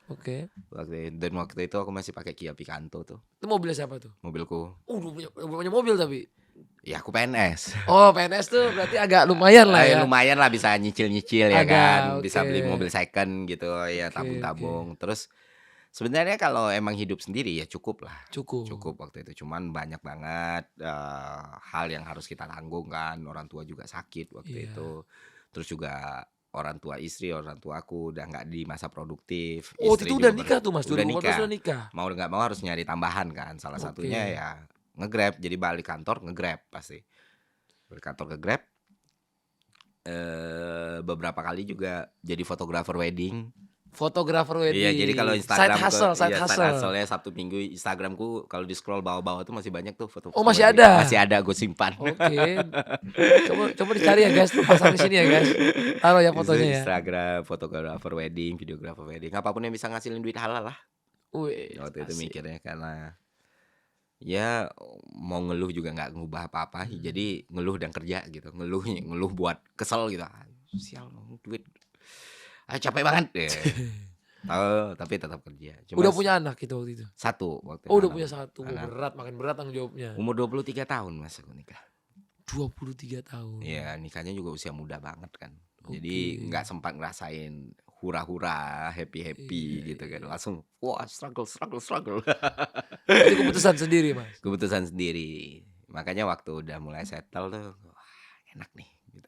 Speaker 2: Oke.
Speaker 1: Waktu itu aku masih pakai Kia Picanto tuh,
Speaker 2: Itu mobilnya siapa tuh?
Speaker 1: mobilku.
Speaker 2: Udah punya mobil tapi.
Speaker 1: Ya aku PNS.
Speaker 2: Oh, PNS tuh berarti agak lumayan lah ya.
Speaker 1: Lumayan lah bisa nyicil-nyicil ya
Speaker 2: Ada,
Speaker 1: kan, bisa
Speaker 2: oke.
Speaker 1: beli mobil second gitu ya
Speaker 2: Oke,
Speaker 1: tabung-tabung. Terus sebenarnya kalau emang hidup sendiri ya cukup lah.
Speaker 2: Cukup.
Speaker 1: Cukup waktu itu, cuman banyak banget hal yang harus kita tanggung kan. Orang tua juga sakit waktu
Speaker 2: Iya.
Speaker 1: itu. Terus juga orang tua aku udah nggak di masa produktif.
Speaker 2: Oh,
Speaker 1: Istri
Speaker 2: itu udah
Speaker 1: juga
Speaker 2: nikah tuh mas.
Speaker 1: udah
Speaker 2: 2014
Speaker 1: nikah.
Speaker 2: udah nikah.
Speaker 1: Mau nggak mau harus nyari tambahan kan. Salah
Speaker 2: Oke.
Speaker 1: satunya ya nge-Grab. Jadi balik kantor nge-Grab pasti. Balik kantor nge-Grab. Beberapa kali juga jadi fotografer wedding.
Speaker 2: Fotografer wedding.
Speaker 1: Iya, jadi kalau Instagram
Speaker 2: side hustle.
Speaker 1: ya Sabtu Minggu Instagramku kalau di scroll bawah-bawah tuh masih banyak tuh foto.
Speaker 2: Oh, masih
Speaker 1: wedding.
Speaker 2: ada?
Speaker 1: Masih ada, gue simpan.
Speaker 2: Oke. Coba dicari ya guys, pasang di sini ya guys. Taruh ya fotonya ya.
Speaker 1: Instagram fotografer wedding, videografer wedding, apapun yang bisa ngasilin duit halal lah.
Speaker 2: Wih,
Speaker 1: Waktu itu
Speaker 2: asik.
Speaker 1: mikirnya karena ya mau ngeluh juga nggak ngubah apa-apa, jadi ngeluh dan kerja gitu, ngeluh buat kesel gitu. Sial duit, capek banget deh. Tahu tapi tetap kerja. Cuma
Speaker 2: Udah punya anak gitu waktu itu.
Speaker 1: satu waktu
Speaker 2: Oh, udah
Speaker 1: anak.
Speaker 2: punya satu.
Speaker 1: Anak.
Speaker 2: Berat, makin berat tanggung jawabnya.
Speaker 1: Umur 23 tahun mas aku nikah.
Speaker 2: 23 tahun.
Speaker 1: Iya nikahnya juga usia muda banget kan. Jadi nggak sempat ngerasain hura-hura, happy gitu kan. Langsung wah struggle.
Speaker 2: Itu keputusan sendiri mas.
Speaker 1: Keputusan sendiri. Makanya waktu udah mulai settle tuh wah, enak nih gitu.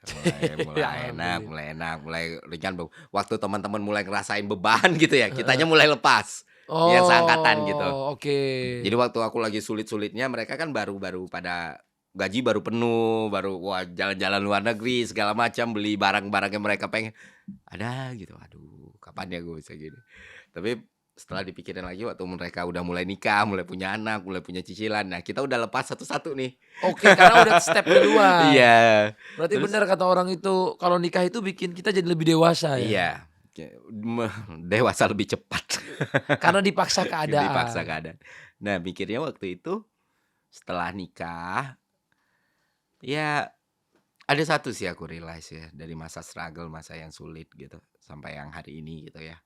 Speaker 1: Mulai enak, mulai rencana waktu teman-teman mulai ngerasain beban gitu ya, kitanya mulai lepas. Yang seangkatan gitu.
Speaker 2: Oke.
Speaker 1: Jadi waktu aku lagi sulit-sulitnya mereka kan baru pada gaji baru penuh, baru wah jalan-jalan luar negeri segala macam, beli barang-barang yang mereka pengen. Ada gitu. Aduh, kapan ya gue bisa gini. Tapi setelah dipikirin lagi waktu mereka udah mulai nikah, mulai punya anak, mulai punya cicilan. Nah, kita udah lepas satu-satu nih.
Speaker 2: Oke, karena udah step duluan.
Speaker 1: Iya.
Speaker 2: Berarti benar kata orang itu kalau nikah itu bikin kita jadi lebih dewasa ya.
Speaker 1: Iya. Dewasa lebih cepat.
Speaker 2: Karena dipaksa keadaan.
Speaker 1: Dipaksa keadaan. Nah, mikirnya waktu itu setelah nikah, ya ada satu sih aku realize ya, dari masa struggle, masa yang sulit gitu, sampai yang hari ini gitu ya.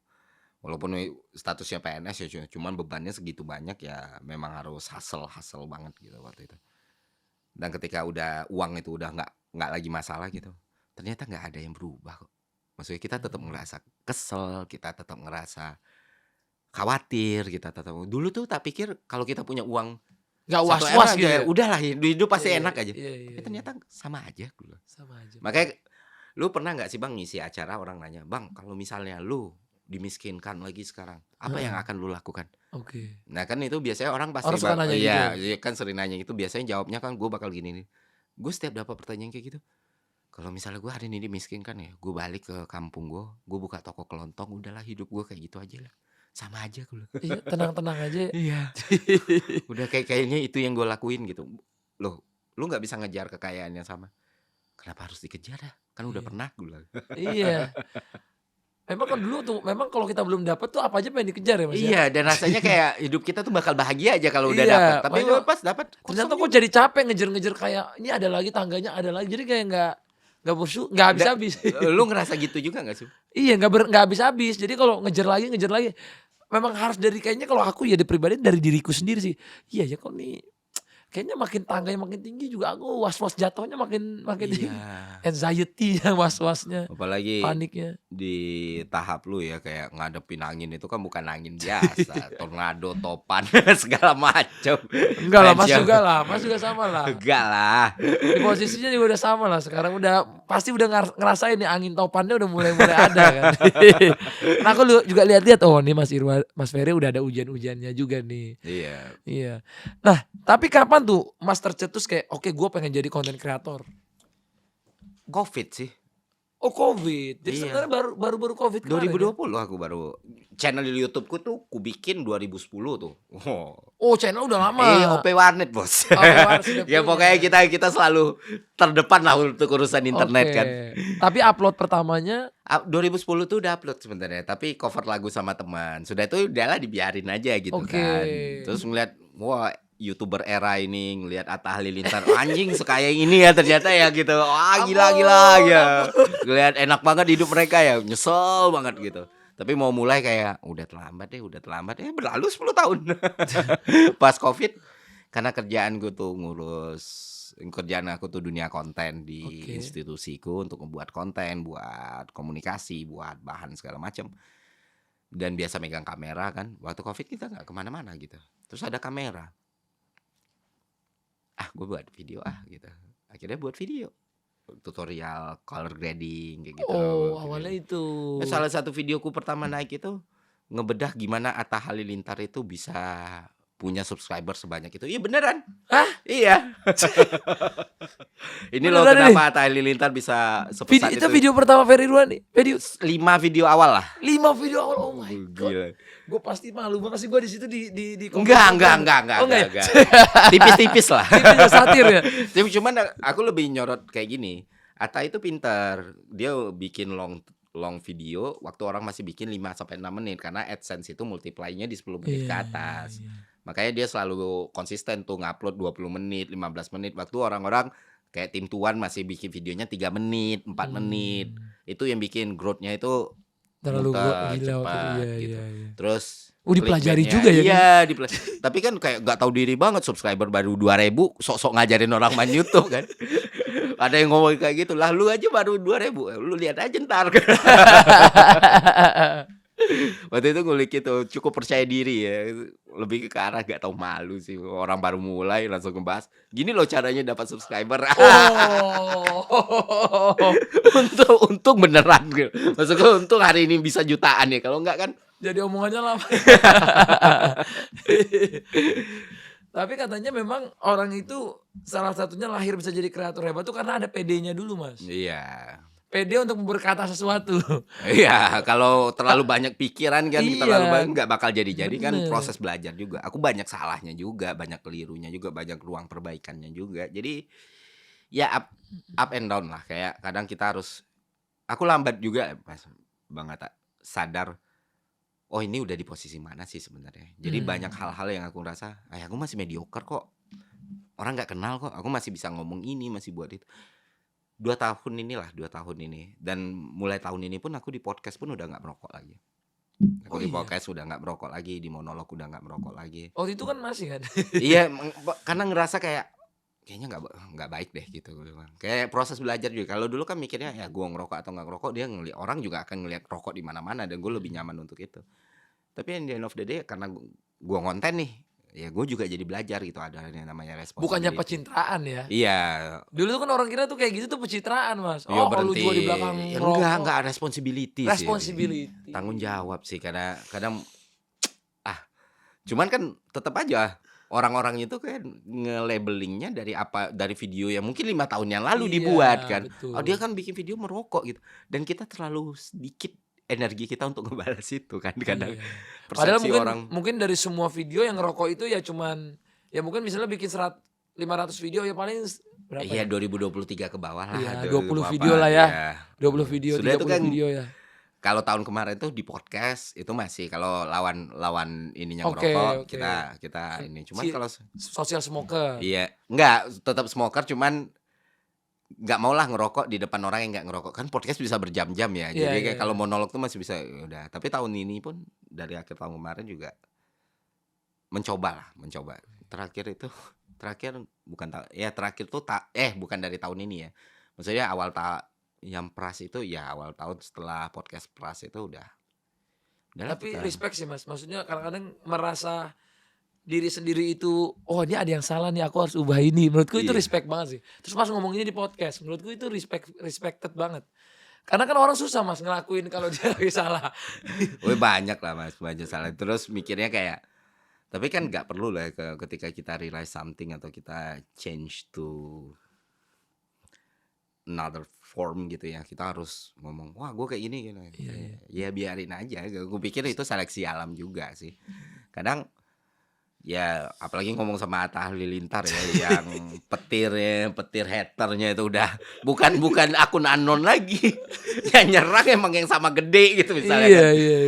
Speaker 1: Walaupun statusnya PNS ya, cuman bebannya segitu banyak ya, memang harus hustle banget gitu waktu itu. Dan ketika udah uang itu udah nggak lagi masalah gitu, ternyata nggak ada yang berubah kok. Maksudnya kita tetap ngerasa kesel, kita tetap ngerasa khawatir, kita tetap dulu tuh tak pikir kalau kita punya uang
Speaker 2: Gak
Speaker 1: 1
Speaker 2: was-was
Speaker 1: M
Speaker 2: gitu
Speaker 1: aja,
Speaker 2: ya.
Speaker 1: udahlah hidup pasti
Speaker 2: Iya,
Speaker 1: enak aja.
Speaker 2: iya,
Speaker 1: Tapi
Speaker 2: iya.
Speaker 1: ternyata sama aja gue.
Speaker 2: Sama aja.
Speaker 1: Makanya lu pernah nggak sih Bang ngisi acara orang nanya, "Bang, kalau misalnya lu dimiskinkan lagi sekarang, apa yang akan lu lakukan?"
Speaker 2: Oke.
Speaker 1: Nah kan itu biasanya orang pasti
Speaker 2: Orang suka nanya
Speaker 1: iya,
Speaker 2: gitu.
Speaker 1: iya kan sering nanya itu, biasanya jawabnya kan gue bakal gini nih. Gue setiap dapat pertanyaan kayak gitu, kalau misalnya gue hari ini dimiskinkan ya, gue balik ke kampung gue buka toko kelontong, udahlah hidup gue kayak gitu aja lah. Sama aja gue.
Speaker 2: Iya, tenang-tenang aja.
Speaker 1: Iya. Udah kayaknya itu yang gue lakuin gitu. Loh, lu nggak bisa ngejar kekayaan yang sama. Kenapa harus dikejar ya? Kan udah
Speaker 2: Iya.
Speaker 1: pernah gue bilang.
Speaker 2: Iya. Memang kan dulu tuh, memang kalau kita belum dapat tuh apa aja pengen dikejar ya Mas ya.
Speaker 1: Iya, dan rasanya kayak hidup kita tuh bakal bahagia aja kalau udah
Speaker 2: Iya,
Speaker 1: dapat. Tapi
Speaker 2: makanya
Speaker 1: pas dapat
Speaker 2: ternyata kok jadi capek ngejar-ngejar kayak ini ada lagi tangganya, ada lagi. Jadi kayak nggak habis-habis.
Speaker 1: Lu ngerasa gitu juga nggak sih?
Speaker 2: Iya, nggak habis-habis. Jadi kalau ngejar lagi, memang harus dari kayaknya kalau aku ya di pribadi dari diriku sendiri sih. Iya ya kok nih kayaknya makin tangganya makin tinggi juga aku was-was jatuhnya makin tinggi.
Speaker 1: Iya.
Speaker 2: Anxiety ya, was-wasnya,
Speaker 1: Apalagi
Speaker 2: paniknya.
Speaker 1: di tahap lu ya kayak ngadepin angin itu kan bukan angin biasa, tornado, topan segala macam.
Speaker 2: Enggak lah, Mas
Speaker 1: Range
Speaker 2: juga lah, Mas juga sama lah.
Speaker 1: Enggak lah.
Speaker 2: Di posisinya juga udah sama lah. Sekarang pasti udah ngerasain nih angin topannya udah mulai ada kan. Nah aku juga lihat-lihat, oh nih Mas Ferry udah ada hujan-hujannya juga nih.
Speaker 1: Iya.
Speaker 2: Iya. Nah tapi kapan tuh Mas tercetus kayak oke gue pengen jadi content creator?
Speaker 1: Covid sih.
Speaker 2: Oh Covid. Jadi
Speaker 1: Iya.
Speaker 2: sebenarnya baru Covid kemarin
Speaker 1: 2020
Speaker 2: ya?
Speaker 1: aku baru channel di YouTubeku tuh ku bikin 2010 tuh.
Speaker 2: Oh channel udah lama.
Speaker 1: OP Warnet bos.
Speaker 2: OP Warnet sudah
Speaker 1: Ya
Speaker 2: punya.
Speaker 1: pokoknya kita selalu terdepan lah untuk urusan internet
Speaker 2: Oke.
Speaker 1: kan.
Speaker 2: Tapi upload pertamanya
Speaker 1: 2010 tuh udah upload sebenarnya, tapi cover lagu sama teman. Sudah itu udahlah dibiarin aja gitu
Speaker 2: Oke.
Speaker 1: kan. Terus ngeliat wah YouTuber era ini, ngelihat Atta Halilintar anjing sekaya ini ya ternyata ya gitu. Wah gila ya. Ngeliat enak banget hidup mereka ya, nyesel banget gitu. Tapi mau mulai kayak udah terlambat ya, berlalu 10 tahun. Pas Covid karena kerjaan aku tuh dunia konten di
Speaker 2: Oke.
Speaker 1: institusiku untuk membuat konten, buat komunikasi, buat bahan segala macam. Dan biasa megang kamera kan. Waktu Covid kita nggak kemana-mana gitu. Terus ada kamera. Gue buat video gitu. Akhirnya buat video. Tutorial color grading kayak gitu.
Speaker 2: oh awalnya itu.
Speaker 1: Salah satu videoku pertama naik itu ngebedah gimana Atta Halilintar itu bisa punya subscriber sebanyak itu. Iya beneran.
Speaker 2: Hah?
Speaker 1: Iya. Ini loh
Speaker 2: Beneran
Speaker 1: kenapa Atta Halilintar bisa sepesat
Speaker 2: Itu
Speaker 1: itu.
Speaker 2: video pertama Ferry Ruani.
Speaker 1: 5 video awal lah.
Speaker 2: 5 video awal. Oh my god.
Speaker 1: Gila.
Speaker 2: Gue pasti malu banget sih gue di situ di
Speaker 1: Enggak.
Speaker 2: Oh, enggak ya?
Speaker 1: Tipis-tipis lah.
Speaker 2: Tipis satir ya.
Speaker 1: Tapi cuman aku lebih nyorot kayak gini. Atta itu pintar. Dia bikin long video waktu orang masih bikin 5 sampai 6 menit karena AdSense itu multiply-nya di 10 menit ke atas.
Speaker 2: Iya.
Speaker 1: Makanya dia selalu konsisten tuh ngupload 20 menit, 15 menit. Waktu orang-orang kayak Tim Tuan masih bikin videonya 3 menit, 4 menit. Itu yang bikin growth-nya itu
Speaker 2: Terlalu
Speaker 1: muter,
Speaker 2: gila waktu
Speaker 1: cepat,
Speaker 2: itu.
Speaker 1: gitu.
Speaker 2: Iya.
Speaker 1: Terus
Speaker 2: Dipelajari
Speaker 1: clickbait-nya,
Speaker 2: juga ya,
Speaker 1: iya, dipelajari. Tapi kan kayak gak tahu diri banget, subscriber baru 2.000, sok-sok ngajarin orang main YouTube kan. Ada yang ngomong kayak gitu, lah lu aja baru 2.000, lu lihat aja ntar. Waktu itu ngulik itu cukup percaya diri ya, lebih ke arah gak tahu malu sih, orang baru mulai langsung ngebahas gini loh caranya dapat subscriber.
Speaker 2: Oh.
Speaker 1: Untung beneran gitu. Maksudnya untung hari ini bisa jutaan ya, kalau enggak kan
Speaker 2: Jadi omongannya lama. Tapi katanya memang orang itu salah satunya lahir bisa jadi kreator hebat tuh karena ada PD-nya dulu, Mas.
Speaker 1: iya.
Speaker 2: PD untuk berkata sesuatu.
Speaker 1: Iya, kalau terlalu banyak pikiran kan,
Speaker 2: Iya.
Speaker 1: terlalu banyak nggak bakal jadi kan
Speaker 2: Bener.
Speaker 1: proses belajar juga. Aku banyak salahnya juga, banyak kelirunya juga, banyak ruang perbaikannya juga. Jadi ya up and down lah. Kayak kadang kita harus, aku lambat juga Mas Bang Atta. sadar, oh ini udah di posisi mana sih sebenarnya. Jadi banyak hal-hal yang aku rasa, aku masih mediocre kok. Orang nggak kenal kok. Aku masih bisa ngomong ini, masih buat itu. 2 tahun ini. Dan mulai tahun ini pun aku di podcast pun udah nggak merokok lagi. Aku
Speaker 2: Oh
Speaker 1: di
Speaker 2: iya.
Speaker 1: podcast udah nggak merokok lagi, di monolog udah nggak merokok lagi.
Speaker 2: Waktu itu kan masih kan.
Speaker 1: Iya, karena ngerasa kayaknya nggak baik deh gitu. Kayak proses belajar juga. Kalau dulu kan mikirnya ya gua ngerokok atau nggak ngerokok, dia ngelihat orang juga akan ngelihat rokok di mana-mana dan gue lebih nyaman untuk itu. Tapi at the end of the day karena gua konten nih, ya gue juga jadi belajar gitu, ada yang namanya
Speaker 2: Bukannya
Speaker 1: responsibility.
Speaker 2: pencitraan ya.
Speaker 1: Iya,
Speaker 2: Dulu tuh kan orang kira tuh kayak gitu tuh pencitraan, Mas.
Speaker 1: iya
Speaker 2: Oh, kalau lu
Speaker 1: berhenti.
Speaker 2: juga di belakang
Speaker 1: Ya,
Speaker 2: ngerokok.
Speaker 1: enggak responsibility sih.
Speaker 2: Responsibility.
Speaker 1: Tanggung jawab sih, kadang cuman kan tetap aja orang-orang itu kan nge-labelingnya dari video yang mungkin 5 tahun yang lalu
Speaker 2: Iya,
Speaker 1: dibuat kan.
Speaker 2: betul.
Speaker 1: Oh dia kan bikin video merokok gitu. Dan kita terlalu sedikit energi kita untuk ngebalas itu kan kadang.
Speaker 2: Iya. Padahal
Speaker 1: Persepsi orang.
Speaker 2: mungkin dari semua video yang ngerokok itu ya cuman ya mungkin misalnya bikin 500 video ya paling berapa
Speaker 1: Iya
Speaker 2: ya?
Speaker 1: 2023 ke bawah lah.
Speaker 2: Iya,
Speaker 1: aduh,
Speaker 2: 20
Speaker 1: apa,
Speaker 2: video lah ya.
Speaker 1: iya.
Speaker 2: 20 video,
Speaker 1: Sudah
Speaker 2: 30
Speaker 1: itu kan
Speaker 2: video ya.
Speaker 1: kalau tahun kemarin tuh di podcast itu masih kalau lawan ininya
Speaker 2: Oke,
Speaker 1: ngerokok
Speaker 2: oke.
Speaker 1: kita ini. Cuman
Speaker 2: Si-
Speaker 1: kalau
Speaker 2: Social smoker.
Speaker 1: iya, enggak tetap smoker cuman nggak mau lah ngerokok di depan orang yang nggak ngerokok kan podcast bisa berjam-jam ya.
Speaker 2: Iya,
Speaker 1: Jadi
Speaker 2: iya,
Speaker 1: kayak kalau
Speaker 2: iya.
Speaker 1: monolog tuh masih bisa ya udah. Tapi tahun ini pun dari akhir tahun kemarin juga mencoba. Terakhir tuh bukan dari tahun ini ya. Maksudnya yang pras itu ya awal tahun setelah podcast pras itu udah. Udahlah
Speaker 2: Tapi
Speaker 1: kita.
Speaker 2: respect sih, Mas. Maksudnya kadang-kadang merasa diri sendiri itu, oh ini ada yang salah nih, aku harus ubah ini. Menurutku itu
Speaker 1: Iya.
Speaker 2: respect banget sih. Terus Mas ngomong ini di podcast, menurutku itu respected banget. Karena kan orang susah, Mas, ngelakuin kalau dia lagi salah.
Speaker 1: Wih banyak lah Mas, banyak salah. Terus mikirnya kayak, tapi kan nggak perlu lah ketika kita realize something atau kita change to another form gitu ya. Kita harus ngomong, wah gue kayak gini gitu.
Speaker 2: Iya.
Speaker 1: Ya biarin aja. Gue pikir itu seleksi alam juga sih. Kadang ya apalagi ngomong sama Atta Halilintar ya yang petir haternya itu udah bukan akun anon lagi. Yang nyerang emang yang sama gede gitu misalnya kan.
Speaker 2: Iya.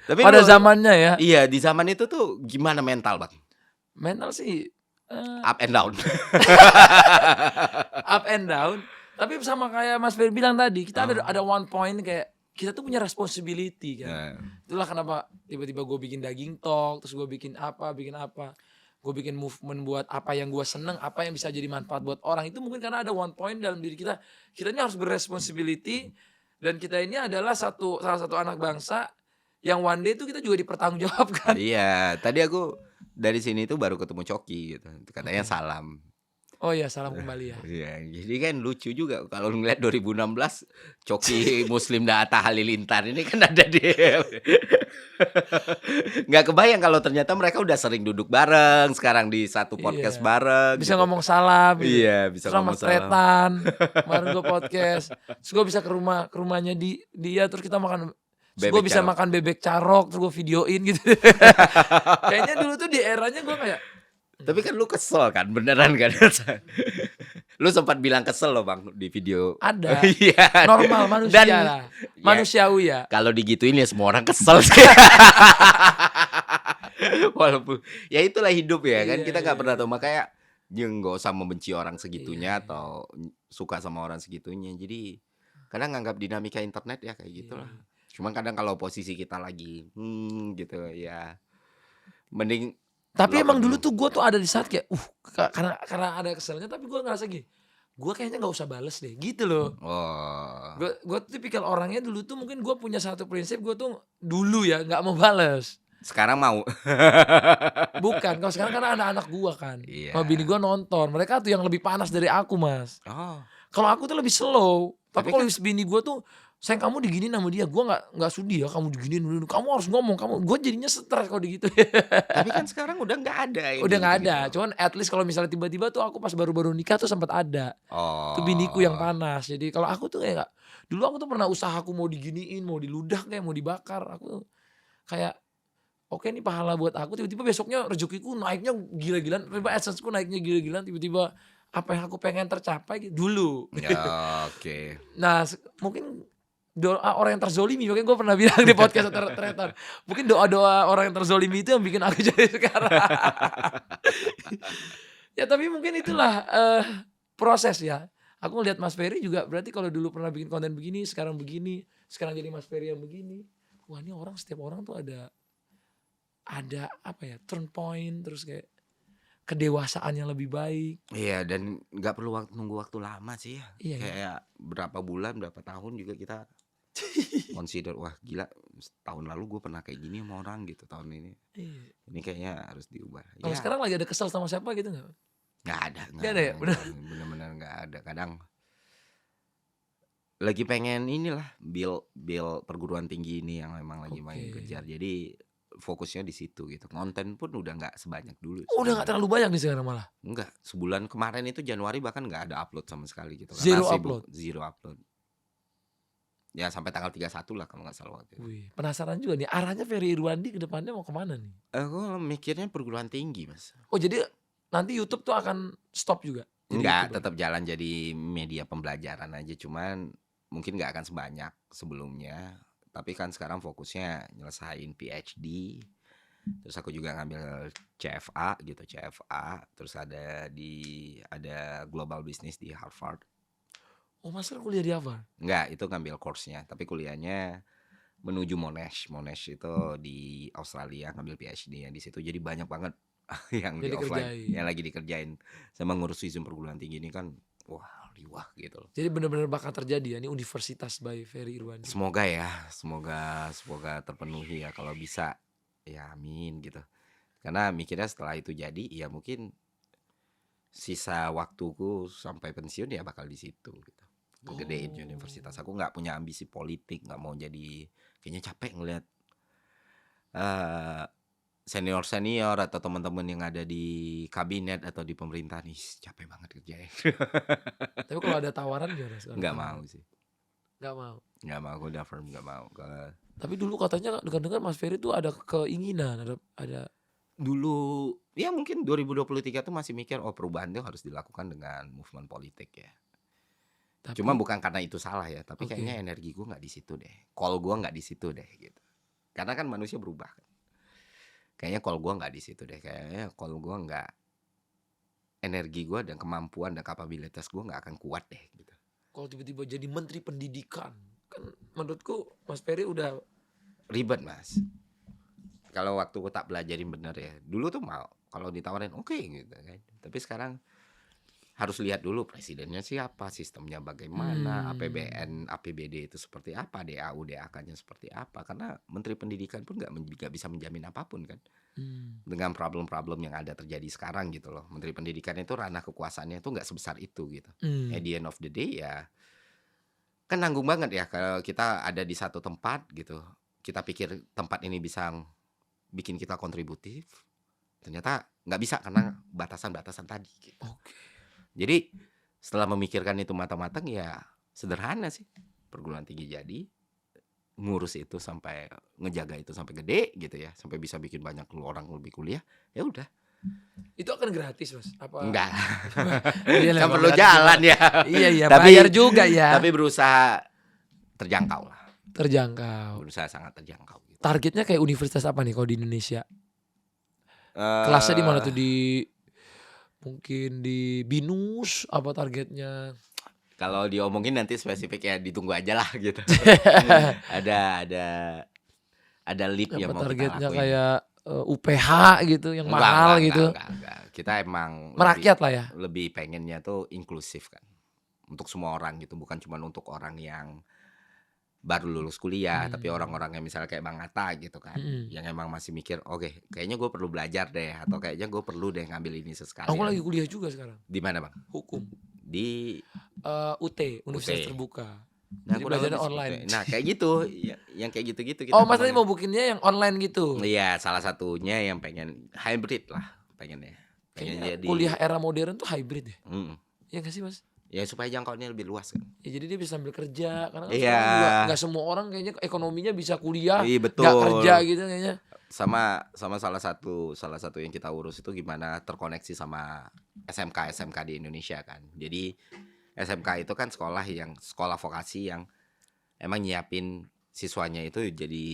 Speaker 1: Tapi
Speaker 2: Pada
Speaker 1: lu-
Speaker 2: zamannya ya,
Speaker 1: Iya di zaman itu tuh gimana mental Bang?
Speaker 2: mental sih
Speaker 1: Up and down.
Speaker 2: up and down. Tapi sama kayak Mas Ferry bilang tadi, kita ada one point kayak kita tuh punya responsibility kan.
Speaker 1: Nah,
Speaker 2: Itulah kenapa tiba-tiba gue bikin daging talk, terus gue bikin apa. Gue bikin movement buat apa yang gue seneng, apa yang bisa jadi manfaat buat orang. Itu mungkin karena ada one point dalam diri kita. Kita ini harus berresponsibility. Dan kita ini adalah salah satu anak bangsa yang one day itu kita juga dipertanggungjawabkan.
Speaker 1: iya, tadi aku dari sini tuh baru ketemu Coki gitu. Katanya salam.
Speaker 2: Oh iya, salam kembali ya.
Speaker 1: Iya, jadi kan lucu juga kalau ngeliat 2016 Coki Muslim dan Atta Halilintar ini kan ada dia. Nggak kebayang kalau ternyata mereka udah sering duduk bareng sekarang di satu podcast
Speaker 2: Iya.
Speaker 1: bareng.
Speaker 2: Bisa
Speaker 1: gitu.
Speaker 2: ngomong salam. Gitu.
Speaker 1: Iya, bisa
Speaker 2: Terus sama
Speaker 1: ngomong salam.
Speaker 2: Tretan, kemarin gue podcast. Terus gue bisa ke rumahnya dia, terus kita makan. Terus gue
Speaker 1: Bebek
Speaker 2: bisa
Speaker 1: carok.
Speaker 2: makan bebek carok, terus gue videoin gitu. Kayaknya dulu tuh di eranya gue kayak,
Speaker 1: Tapi kan lu kesel kan, beneran kan? Lu sempat bilang kesel loh Bang di video.
Speaker 2: ada
Speaker 1: Iya.
Speaker 2: normal manusia
Speaker 1: Dan-
Speaker 2: lah, manusiawi ya.
Speaker 1: Kalau digituin ya semua orang kesel sih. Walaupun ya itulah hidup ya kan,
Speaker 2: Iya,
Speaker 1: kita nggak
Speaker 2: iya.
Speaker 1: pernah tahu, makanya nggak usah membenci orang segitunya
Speaker 2: Iya.
Speaker 1: atau suka sama orang segitunya. Jadi kadang nganggap dinamika internet ya kayak gitulah. Cuman kadang kalau posisi kita lagi gitu ya mending.
Speaker 2: Tapi
Speaker 1: Lock
Speaker 2: emang
Speaker 1: dulu.
Speaker 2: dulu tuh gue tuh ada di saat kayak, karena ada keselnya, tapi gue ngerasa gini, gue kayaknya nggak usah bales deh, gitu loh.
Speaker 1: Oh.
Speaker 2: Gue tuh tipikal orangnya dulu tuh mungkin gue punya satu prinsip, gue tuh dulu ya nggak mau bales.
Speaker 1: Sekarang mau.
Speaker 2: Bukan, kalau sekarang karena anak-anak gue kan,
Speaker 1: Iya.
Speaker 2: kalau bini gue nonton, mereka tuh yang lebih panas dari aku, Mas.
Speaker 1: Oh.
Speaker 2: Kalau aku tuh lebih slow,
Speaker 1: Tapi
Speaker 2: tapi kalau bini gue tuh, sayang kamu diginiin sama dia, gue nggak sudi ya kamu diginiin dulu, kamu harus ngomong, gue jadinya stres kalau gitu.
Speaker 1: Tapi kan sekarang udah nggak ada yang
Speaker 2: Udah nggak ada,
Speaker 1: gitu-gitu.
Speaker 2: cuman at least kalau misalnya tiba-tiba tuh aku pas baru-baru nikah tuh sempat ada.
Speaker 1: Oh.
Speaker 2: Tuh biniku yang panas. Jadi kalau aku tuh kayak dulu aku tuh pernah usaha, aku mau diginiin, mau diludah kayak mau dibakar. Aku kayak oke nih pahala buat aku, tiba-tiba besoknya rezekiku naiknya gila-gilaan, tiba-tiba AdSense-ku naiknya gila-gilaan, tiba-tiba apa yang aku pengen tercapai gitu dulu.
Speaker 1: Ya, oke.
Speaker 2: Nah, mungkin doa orang yang terzolimi. Makanya gue pernah bilang di podcast ternyata mungkin doa-doa orang yang terzolimi itu yang bikin aku jadi sekarang. Ya tapi mungkin itulah proses ya. Aku ngeliat Mas Ferry juga berarti kalau dulu pernah bikin konten begini, sekarang jadi Mas Ferry yang begini. Wah ini setiap orang tuh ada apa ya, turn point, terus kayak kedewasaan yang lebih baik.
Speaker 1: Iya, dan nggak perlu nunggu waktu lama sih ya.
Speaker 2: Iya, iya.
Speaker 1: Kayak berapa bulan, berapa tahun juga kita consider, wah gila, tahun lalu gue pernah kayak gini sama orang gitu, tahun ini.
Speaker 2: Iya.
Speaker 1: Ini kayaknya harus diubah.
Speaker 2: Kalau
Speaker 1: Ya,
Speaker 2: sekarang lagi ada kesel sama siapa gitu nggak?
Speaker 1: nggak ada,
Speaker 2: Nggak ada ya? Bener.
Speaker 1: bener-bener nggak ada. Kadang lagi pengen inilah build perguruan tinggi ini yang memang lagi main
Speaker 2: Oke.
Speaker 1: kejar. Jadi fokusnya di situ gitu. Konten pun udah nggak sebanyak dulu.
Speaker 2: Oh, udah nggak terlalu banyak nih sekarang malah.
Speaker 1: Enggak, sebulan kemarin itu Januari bahkan nggak ada upload sama sekali gitu.
Speaker 2: Zero
Speaker 1: Karena
Speaker 2: upload?
Speaker 1: Zero upload. Ya sampai tanggal 31 lah kalau nggak salah waktu itu.
Speaker 2: Wih, penasaran juga nih arahnya Ferry Irwandi ke depannya mau kemana nih?
Speaker 1: Aku mikirnya perguruan tinggi mas.
Speaker 2: Oh jadi nanti YouTube tuh akan stop juga? Jadi
Speaker 1: Enggak,
Speaker 2: YouTuber?
Speaker 1: tetap jalan jadi media pembelajaran aja. Cuman mungkin nggak akan sebanyak sebelumnya. Tapi kan sekarang fokusnya nyelesain PhD. Terus aku juga ngambil CFA gitu, CFA. Terus ada Global Business di Harvard.
Speaker 2: Oh Mas kan kuliah di Harvard?
Speaker 1: Enggak, itu ngambil course-nya. Tapi kuliahnya menuju Monash. Monash itu di Australia, ngambil PhD-nya di situ. Jadi banyak banget yang di
Speaker 2: Jadi
Speaker 1: offline,
Speaker 2: kerjain.
Speaker 1: yang lagi dikerjain. Sama ngurus izin perguruan tinggi ini kan, wah riwah gitu loh.
Speaker 2: Jadi benar-benar bakal terjadi ya, ini universitas by Ferry Irwandi.
Speaker 1: Semoga ya, semoga terpenuhi ya. Kalau bisa, ya amin gitu. Karena mikirnya setelah itu jadi, ya mungkin sisa waktuku sampai pensiun ya bakal di situ gitu. Gedein
Speaker 2: Oh.
Speaker 1: universitas. Aku nggak punya ambisi politik, nggak mau jadi, kayaknya capek ngeliat senior atau teman-teman yang ada di kabinet atau di pemerintahan. Ih, capek banget kerjanya.
Speaker 2: Tapi kalau ada tawaran gimana sekarang?
Speaker 1: Nggak mau sih,
Speaker 2: Nggak mau.
Speaker 1: nggak mau. Aku udah firm nggak mau. Kalau
Speaker 2: Tapi dulu katanya dengar-dengar Mas Ferry tuh ada keinginan, ada
Speaker 1: dulu ya mungkin 2023 tuh masih mikir, oh perubahan itu harus dilakukan dengan movement politik ya.
Speaker 2: tapi
Speaker 1: Cuma bukan karena itu salah ya, tapi
Speaker 2: Oke.
Speaker 1: kayaknya energi gue nggak di situ deh, call gue nggak di situ deh gitu. Karena kan manusia berubah kan. Kayaknya call gue nggak di situ deh, kayaknya call gue nggak, energi gue dan kemampuan dan kapabilitas gue nggak akan kuat deh gitu.
Speaker 2: kalau tiba-tiba jadi menteri pendidikan, kan menurutku Mas Ferry udah
Speaker 1: Ribet mas. Kalau waktu gue tak belajarin bener ya, dulu tuh mau kalau ditawarin oke gitu kan. Tapi sekarang harus lihat dulu presidennya siapa, sistemnya bagaimana, APBN, APBD itu seperti apa, DAU, DAK-nya seperti apa. Karena Menteri Pendidikan pun nggak bisa menjamin apapun kan, dengan problem-problem yang ada terjadi sekarang gitu loh. Menteri Pendidikan itu ranah kekuasaannya itu nggak sebesar itu gitu. At the end of the day ya, kan nanggung banget ya kalau kita ada di satu tempat gitu. Kita pikir tempat ini bisa bikin kita kontributif, ternyata nggak bisa karena batasan-batasan tadi gitu.
Speaker 2: Oke.
Speaker 1: Jadi setelah memikirkan itu matang-matang ya sederhana sih. Perguruan tinggi jadi, ngurus itu sampai ngejaga itu sampai gede gitu ya, sampai bisa bikin banyak orang lebih kuliah, ya udah.
Speaker 2: Itu akan gratis Mas? Apa?
Speaker 1: Enggak.
Speaker 2: Iya lah,
Speaker 1: Kan perlu
Speaker 2: gratis
Speaker 1: jalan
Speaker 2: juga.
Speaker 1: ya.
Speaker 2: Iya,
Speaker 1: Tapi-
Speaker 2: bayar juga ya.
Speaker 1: Tapi berusaha terjangkau lah.
Speaker 2: Terjangkau.
Speaker 1: Berusaha sangat terjangkau gitu.
Speaker 2: Targetnya kayak universitas apa nih kalau di Indonesia?
Speaker 1: Eh,
Speaker 2: Kelasnya di mana tuh, mungkin di BINUS apa targetnya?
Speaker 1: Kalau diomongin nanti spesifik ya ditunggu aja lah gitu. ada lead yang
Speaker 2: Apa
Speaker 1: mau kita
Speaker 2: targetnya
Speaker 1: lakuin.
Speaker 2: kayak UPH gitu yang
Speaker 1: Enggak,
Speaker 2: mahal
Speaker 1: enggak,
Speaker 2: gitu.
Speaker 1: enggak. Kita emang
Speaker 2: Merakyat lah ya.
Speaker 1: lebih pengennya tuh inklusif kan, untuk semua orang gitu, bukan cuma untuk orang yang baru lulus kuliah, tapi orang-orang yang misalnya kayak Bang Atta gitu kan, yang emang masih mikir, oke, kayaknya gue perlu belajar deh, atau kayaknya gue perlu deh ngambil ini sesekali.
Speaker 2: Aku lagi kuliah juga sekarang.
Speaker 1: Di mana bang?
Speaker 2: Hukum.
Speaker 1: Di
Speaker 2: UT, Universitas
Speaker 1: UT.
Speaker 2: Terbuka.
Speaker 1: Nah,
Speaker 2: Jadi
Speaker 1: kurang
Speaker 2: belajarnya
Speaker 1: lebih
Speaker 2: online.
Speaker 1: seperti- Nah kayak gitu, yang kayak gitu-gitu. kita
Speaker 2: Oh Mas tadi
Speaker 1: ngomongin.
Speaker 2: mau bikinnya yang online gitu.
Speaker 1: Iya, salah satunya yang pengen hybrid lah, pengennya. Pengen
Speaker 2: Kayaknya
Speaker 1: jadi
Speaker 2: kuliah era modern tuh hybrid ya.
Speaker 1: Mm.
Speaker 2: Iya gak sih Mas?
Speaker 1: Ya supaya jangkauannya lebih luas kan.
Speaker 2: Ya jadi dia bisa sambil kerja. Karena kan
Speaker 1: Iya.
Speaker 2: sekarang juga gak semua orang kayaknya ekonominya bisa kuliah.
Speaker 1: Iya, betul.
Speaker 2: Gak kerja gitu kayaknya.
Speaker 1: Sama salah satu yang kita urus itu gimana terkoneksi sama SMK di Indonesia kan. Jadi SMK itu kan sekolah vokasi yang emang nyiapin siswanya itu jadi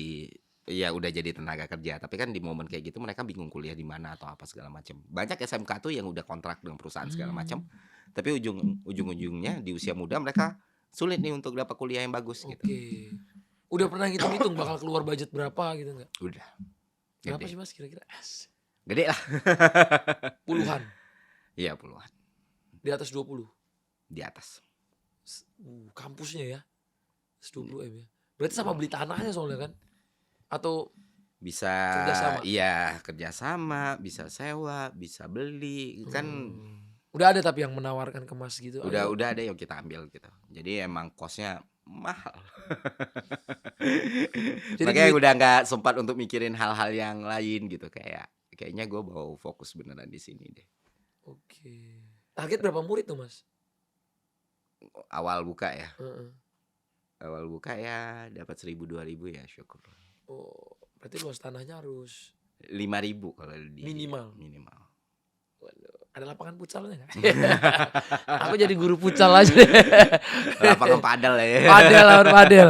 Speaker 1: ya udah jadi tenaga kerja, tapi kan di momen kayak gitu mereka bingung kuliah di mana atau apa segala macam. Banyak SMK tuh yang udah kontrak dengan perusahaan segala macam, tapi ujung-ujungnya di usia muda mereka sulit nih untuk dapat kuliah yang bagus gitu.
Speaker 2: Oke. Udah pernah hitung-hitung bakal keluar budget berapa gitu nggak?
Speaker 1: Udah
Speaker 2: Berapa
Speaker 1: gede,
Speaker 2: sih Mas kira-kira?
Speaker 1: gede lah.
Speaker 2: Puluhan.
Speaker 1: Iya puluhan
Speaker 2: Di atas 20.
Speaker 1: di atas.
Speaker 2: Kampusnya ya. 20 M ya. Berarti sama beli tanahnya soalnya kan? Atau
Speaker 1: Bisa
Speaker 2: kerjasama?
Speaker 1: iya kerjasama, bisa sewa, bisa beli kan.
Speaker 2: Udah ada tapi yang menawarkan ke Mas gitu.
Speaker 1: Udah
Speaker 2: ayo.
Speaker 1: ada yang kita ambil gitu. Jadi emang kosnya mahal.
Speaker 2: Jadi
Speaker 1: Makanya
Speaker 2: duit-
Speaker 1: udah nggak sempat untuk mikirin hal-hal yang lain gitu, kayaknya gue mau fokus beneran di sini deh.
Speaker 2: Oke. Target berapa murid tuh Mas?
Speaker 1: Awal buka ya,
Speaker 2: Heeh.
Speaker 1: awal buka ya dapat 1.000-2.000 ya syukur.
Speaker 2: Oh, berarti luas tanahnya harus
Speaker 1: 5.000 kalau di
Speaker 2: Minimal.
Speaker 1: minimal.
Speaker 2: waduh, ada lapangan futsalnya nggak? Aku jadi guru futsal aja deh.
Speaker 1: Lapangan padel ya.
Speaker 2: Padel lawan padel.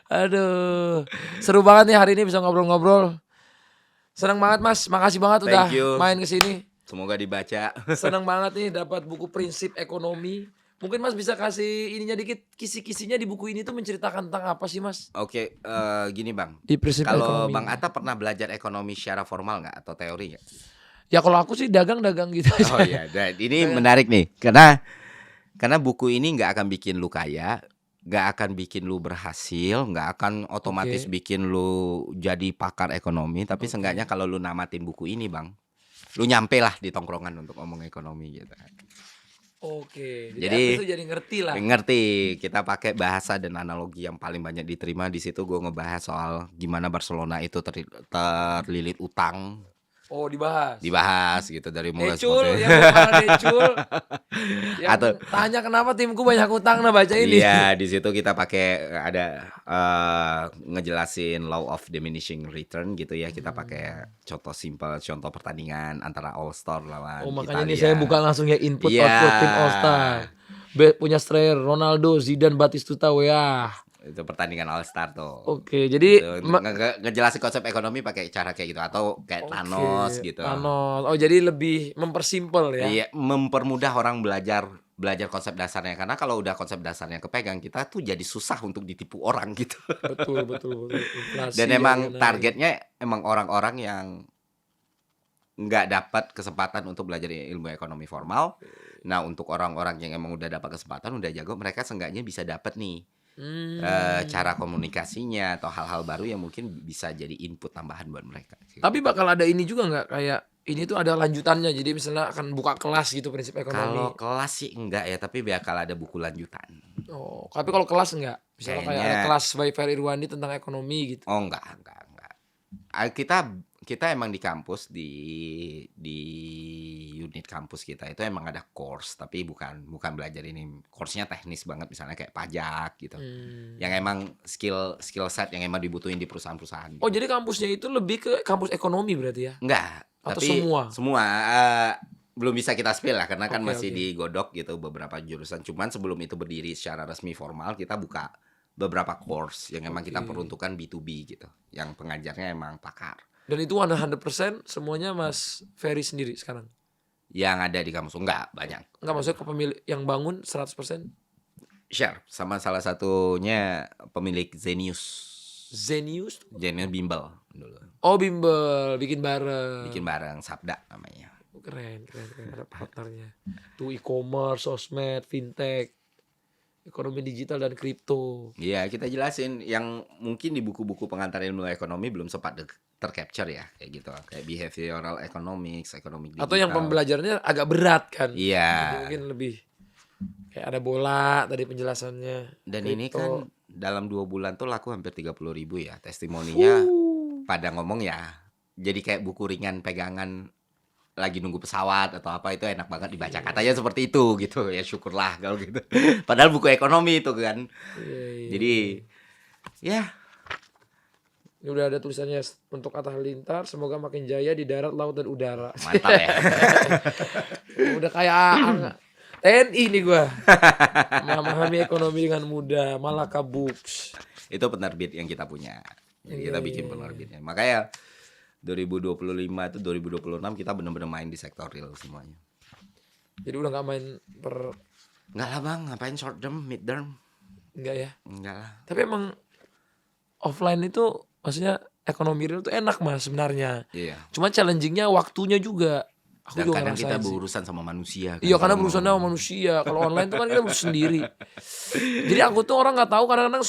Speaker 2: Aduh. Seru banget nih hari ini bisa ngobrol-ngobrol. Senang banget Mas, makasih banget udah
Speaker 1: Thank you.
Speaker 2: main ke sini.
Speaker 1: Semoga dibaca.
Speaker 2: Senang banget nih dapat buku prinsip ekonomi. Mungkin Mas bisa kasih ininya dikit, kisi-kisinya di buku ini tuh menceritakan tentang apa sih Mas?
Speaker 1: Oke, gini Bang.
Speaker 2: Di prinsip
Speaker 1: Kalau
Speaker 2: ekonomi.
Speaker 1: Bang Atta pernah belajar ekonomi secara formal nggak atau teori nggak?
Speaker 2: Ya kalau aku sih dagang-dagang gitu aja.
Speaker 1: Oh iya, dan ini menarik nih, karena buku ini nggak akan bikin lu kaya, nggak akan bikin lu berhasil, nggak akan otomatis
Speaker 2: Oke.
Speaker 1: bikin lu jadi pakar ekonomi, tapi seenggaknya kalau lu namatin buku ini Bang, lu nyampe lah di tongkrongan untuk ngomong ekonomi gitu.
Speaker 2: Oke.
Speaker 1: Jadi
Speaker 2: aku tuh jadi ngerti lah.
Speaker 1: Ngerti, kita pakai bahasa dan analogi yang paling banyak diterima di situ. Gue ngebahas soal gimana Barcelona itu terlilit utang,
Speaker 2: Oh dibahas.
Speaker 1: gitu dari mulai
Speaker 2: Decul,
Speaker 1: seperti-
Speaker 2: yang kepala Decul. Yang
Speaker 1: Atau-
Speaker 2: tanya kenapa timku banyak utang nah baca ini.
Speaker 1: Iya, di situ kita pakai ada ngejelasin law of diminishing return gitu ya. Kita pakai contoh simpel, contoh pertandingan antara All Star lawan
Speaker 2: Oh makanya ini
Speaker 1: Italia.
Speaker 2: saya buka langsung ya input
Speaker 1: Iya.
Speaker 2: output tim All Star. Punya striker Ronaldo, Zidane, Batistuta, wah.
Speaker 1: Itu pertandingan All Star tuh.
Speaker 2: Oke, jadi
Speaker 1: Gitu. Ngejelasin konsep ekonomi pakai cara kayak gitu atau kayak Thanos gitu.
Speaker 2: Thanos. Oh jadi lebih mempersimpel ya.
Speaker 1: Iya, mempermudah orang belajar konsep dasarnya, karena kalau udah konsep dasarnya kepegang kita tuh jadi susah untuk ditipu orang gitu.
Speaker 2: Betul. Inflasi
Speaker 1: Dan emang
Speaker 2: yang naik.
Speaker 1: targetnya emang orang-orang yang nggak dapat kesempatan untuk belajar ilmu ekonomi formal. Nah, untuk orang-orang yang emang udah dapat kesempatan, udah jago, mereka seenggaknya bisa dapat nih cara komunikasinya atau hal-hal baru yang mungkin bisa jadi input tambahan buat mereka.
Speaker 2: Tapi bakal ada ini juga nggak kayak ini tuh ada lanjutannya. Jadi misalnya akan buka kelas gitu prinsip ekonomi.
Speaker 1: Kalau kelas sih enggak ya, tapi bakal ada buku lanjutan.
Speaker 2: Oh, tapi kalau kelas enggak? Misalnya kayak ada
Speaker 1: Kayaknya-
Speaker 2: kelas by Ferry Irwandi tentang ekonomi gitu.
Speaker 1: Oh enggak. Kita emang di kampus di unit kampus kita itu emang ada course, tapi bukan belajar ini. Course-nya teknis banget, misalnya kayak pajak gitu. Yang emang skill set yang emang dibutuhin di perusahaan-perusahaan.
Speaker 2: Oh,
Speaker 1: Gitu.
Speaker 2: jadi kampusnya itu lebih ke kampus ekonomi berarti ya?
Speaker 1: Enggak,
Speaker 2: Atau
Speaker 1: tapi
Speaker 2: semua?
Speaker 1: belum bisa kita spill lah karena kan
Speaker 2: Oke,
Speaker 1: masih
Speaker 2: oke.
Speaker 1: digodok gitu beberapa jurusan. Cuman sebelum itu berdiri secara resmi formal, kita buka beberapa course yang emang kita
Speaker 2: Oke.
Speaker 1: peruntukkan B2B gitu. Yang pengajarnya emang pakar.
Speaker 2: Dan itu 100% semuanya Mas Ferry sendiri sekarang?
Speaker 1: Yang ada di kampus enggak banyak.
Speaker 2: Enggak, maksudnya ke pemilik yang bangun 100%?
Speaker 1: Share sama salah satunya pemilik Zenius.
Speaker 2: Zenius?
Speaker 1: Zenius Bimbel dulu.
Speaker 2: Oh, bimbel, bikin bareng.
Speaker 1: Bikin bareng Sabda namanya.
Speaker 2: Keren. Ada partnernya. Tuh e-commerce, sosmed, fintech, ekonomi digital dan kripto.
Speaker 1: Iya, kita jelasin yang mungkin di buku-buku pengantar ilmu ekonomi belum sempat tercapture ya, kayak gitu. Kayak behavioral economics, ekonomi digital.
Speaker 2: Atau yang pembelajarannya agak berat kan?
Speaker 1: Iya.
Speaker 2: Jadi mungkin lebih kayak ada bola tadi penjelasannya.
Speaker 1: Dan
Speaker 2: kripto.
Speaker 1: ini kan dalam 2 bulan tuh laku hampir 30.000 ya. Testimoninya pada ngomong ya. Jadi kayak buku ringan pegangan lagi nunggu pesawat atau apa, itu enak banget dibaca. Katanya seperti itu gitu. Ya syukurlah kalau gitu. Padahal buku ekonomi itu kan.
Speaker 2: Iya.
Speaker 1: Jadi ya
Speaker 2: Ini udah ada tulisannya untuk Atta Halilintar, semoga makin jaya di darat, laut dan udara.
Speaker 1: mantap ya.
Speaker 2: Udah kayak TNI nih gue. Memahami ekonomi dengan mudah. Malaka Books.
Speaker 1: Itu penerbit yang kita punya. Jadi kita
Speaker 2: Iya,
Speaker 1: bikin
Speaker 2: iya,
Speaker 1: penerbitnya. Makanya 2025 itu 2026 kita benar-benar main di sektor real semuanya.
Speaker 2: Jadi udah gak main per...
Speaker 1: Enggak lah bang, ngapain short term, mid term?
Speaker 2: Enggak ya.
Speaker 1: Enggak lah.
Speaker 2: Tapi emang offline itu maksudnya ekonomi real itu enak mas sebenarnya.
Speaker 1: Iya.
Speaker 2: Cuma challengingnya waktunya juga. Aku
Speaker 1: Dan
Speaker 2: juga
Speaker 1: kadang kita
Speaker 2: ngerasain sih.
Speaker 1: berurusan sama manusia.
Speaker 2: Iya karena
Speaker 1: Kalau
Speaker 2: berurusannya sama manusia. Kalau online tuh kan kita berurusan sendiri. Jadi aku tuh orang nggak tahu kadang-kadang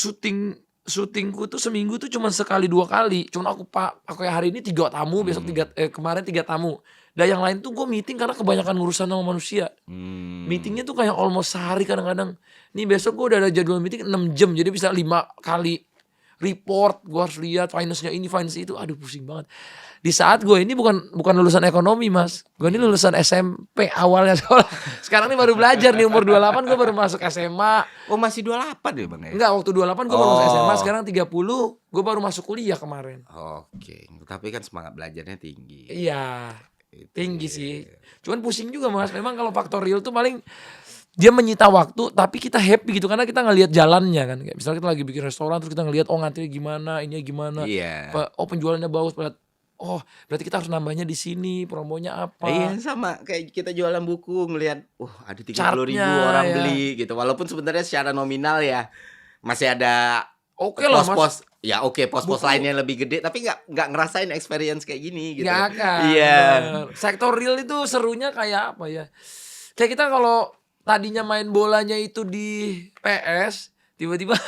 Speaker 2: syutingku tuh seminggu tuh cuma sekali 2 kali. Cuma aku kayak hari ini 3 tamu, besok kemarin 3 tamu. Dan yang lain tuh gue meeting karena kebanyakan urusan sama manusia. Meetingnya tuh kayak almost sehari kadang-kadang. Nih besok gue udah ada jadwal meeting 6 jam. Jadi bisa 5 kali report. Gue harus lihat finance-nya ini, finance itu. Aduh pusing banget. Di saat gue ini bukan lulusan ekonomi mas. Gue ini lulusan SMP awalnya sekolah. Sekarang ini baru belajar nih umur 28 gue baru masuk SMA.
Speaker 1: Oh masih 28 ya bang ya?
Speaker 2: Enggak waktu 28 gue baru masuk SMA. Sekarang 30 gue baru masuk kuliah kemarin.
Speaker 1: Oke, tapi kan semangat belajarnya tinggi.
Speaker 2: Iya.
Speaker 1: Itu
Speaker 2: Tinggi
Speaker 1: ya.
Speaker 2: sih. Cuman pusing juga mas. Memang kalau faktor real tuh paling dia menyita waktu tapi kita happy gitu karena kita ngelihat jalannya kan. Kayak misalnya kita lagi bikin restoran terus kita ngelihat oh ngantrinya gimana, ini gimana.
Speaker 1: Iya.
Speaker 2: Oh penjualannya bagus. Oh berarti kita harus nambahnya di sini, promonya apa.
Speaker 1: Iya sama kayak kita jualan buku ngelihat, ada 30.000
Speaker 2: Chartnya,
Speaker 1: orang
Speaker 2: ya.
Speaker 1: beli gitu. Walaupun sebenarnya secara nominal ya masih ada
Speaker 2: Oke lah mas.
Speaker 1: pos-pos. Ya oke pos-pos
Speaker 2: Buku.
Speaker 1: lainnya lebih gede, tapi nggak ngerasain experience kayak gini gitu.
Speaker 2: Gak akan.
Speaker 1: Iya.
Speaker 2: bener. Sektor real itu serunya kayak apa ya. Kayak kita kalau tadinya main bolanya itu di PS. Tiba-tiba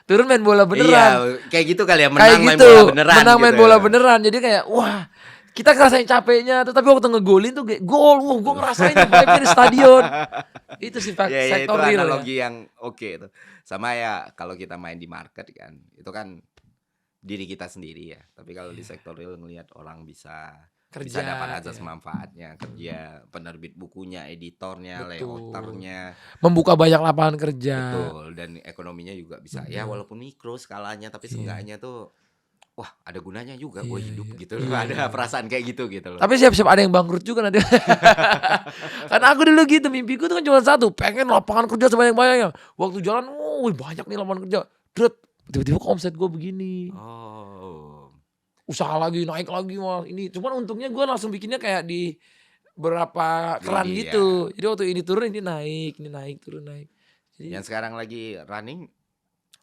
Speaker 2: turun main bola beneran.
Speaker 1: Iya, kayak gitu kali ya, menang
Speaker 2: Kayak
Speaker 1: main
Speaker 2: gitu,
Speaker 1: bola beneran.
Speaker 2: menang main
Speaker 1: gitu.
Speaker 2: bola beneran. Jadi kayak wah kita ngerasain capeknya. Tapi waktu ngegolin tuh kayak gol. Wah gue ngerasain capeknya di stadion. Itu sih
Speaker 1: Ya, itu
Speaker 2: sektor real ya.
Speaker 1: analogi yang oke itu. Sama ya kalau kita main di market kan, itu kan diri kita sendiri ya. Tapi kalau di sektor real ngelihat orang bisa
Speaker 2: Kerja,
Speaker 1: dapat azas
Speaker 2: ya.
Speaker 1: manfaatnya, kerja, penerbit bukunya, editornya,
Speaker 2: Betul.
Speaker 1: layouternya,
Speaker 2: Membuka banyak lapangan kerja.
Speaker 1: betul, dan ekonominya juga bisa. Ya walaupun mikro skalanya, tapi seenggaknya tuh wah ada gunanya juga gue
Speaker 2: Iya,
Speaker 1: hidup
Speaker 2: iya.
Speaker 1: gitu.
Speaker 2: Iya,
Speaker 1: Ada
Speaker 2: iya.
Speaker 1: perasaan kayak gitu loh.
Speaker 2: Tapi siap-siap ada yang bangkrut juga nanti. Karena aku dulu gitu, mimpiku tuh kan cuma satu, pengen lapangan kerja sebanyak-banyaknya. Waktu jalan, wih banyak nih lapangan kerja. Dret, tiba-tiba kok omset gue begini.
Speaker 1: Oh.
Speaker 2: Usaha lagi, naik lagi mas. Ini, cuman untungnya gue langsung bikinnya kayak di berapa keran
Speaker 1: Iya.
Speaker 2: gitu. Jadi waktu ini turun, ini naik, turun naik. Jadi
Speaker 1: Yang sekarang lagi running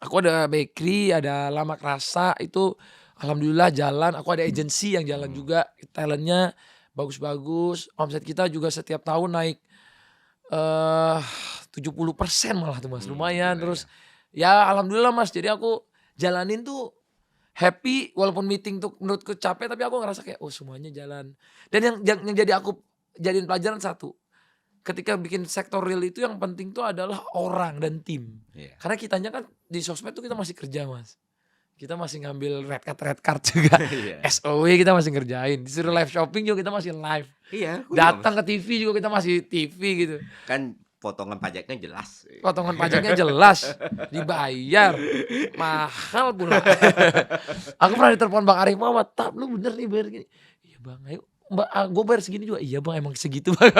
Speaker 2: aku ada bakery, ada Lamak Rasa itu alhamdulillah jalan. Aku ada agensi yang jalan juga, talentnya bagus-bagus. Omset kita juga setiap tahun naik 70% malah tuh mas, lumayan.
Speaker 1: gila
Speaker 2: Terus ya alhamdulillah mas. Jadi aku jalanin tuh happy walaupun meeting tuh menurutku capek tapi aku ngerasa kayak oh semuanya jalan. Dan yang jadi aku jadiin pelajaran satu. Ketika bikin sektor real itu yang penting tuh adalah orang dan tim.
Speaker 1: Iya.
Speaker 2: Karena kitanya kan di sosmed tuh kita masih kerja mas. Kita masih ngambil red card juga.
Speaker 1: Iya.
Speaker 2: SOW kita masih ngerjain. Disuruh live shopping juga kita masih live.
Speaker 1: Iya,
Speaker 2: Datang ke TV juga kita masih TV gitu.
Speaker 1: kan potongan pajaknya jelas.
Speaker 2: Potongan pajaknya jelas. Dibayar. Mahal pula. Aku pernah ditelepon Bang Arif Muhammad. Tap lu bener nih bayar gini. Iya bang ayo. Mbak gue bayar segini juga. Iya bang emang segitu bang.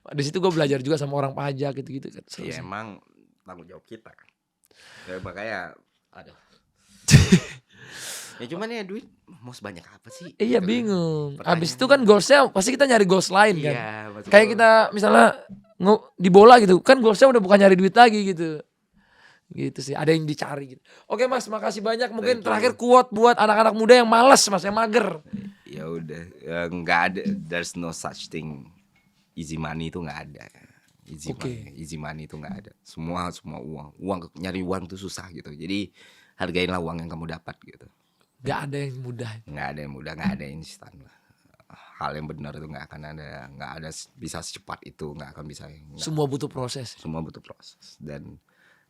Speaker 2: Di situ gue belajar juga sama orang pajak gitu-gitu kan. Seru
Speaker 1: Iya
Speaker 2: sih.
Speaker 1: emang tanggung jawab kita kan. Ya makanya aduh. Ya cuman ya duit mau sebanyak apa sih?
Speaker 2: Iya
Speaker 1: Gitu kan.
Speaker 2: bingung.
Speaker 1: Pertanyaan.
Speaker 2: Abis itu kan goalsnya pasti kita nyari goals lain kan.
Speaker 1: Iya, maksud
Speaker 2: Kayak
Speaker 1: gua.
Speaker 2: kita misalnya di bola gitu kan goalsnya udah bukan nyari duit lagi gitu. Gitu sih ada yang dicari gitu. Oke mas makasih banyak. Mungkin
Speaker 1: Thank you.
Speaker 2: terakhir quote buat anak-anak muda yang malas mas yang mager.
Speaker 1: Ya udah, nggak ada, there's no such thing easy money itu nggak ada.
Speaker 2: Oke.
Speaker 1: Easy money itu nggak ada. Semua uang nyari uang tuh susah gitu. Jadi hargainlah uang yang kamu dapat gitu.
Speaker 2: Gak ada yang mudah.
Speaker 1: Nggak ada yang mudah, nggak ada yang instan lah. Hal yang benar itu nggak ada bisa secepat itu, nggak akan bisa. Nggak.
Speaker 2: Semua butuh proses.
Speaker 1: Semua butuh proses, dan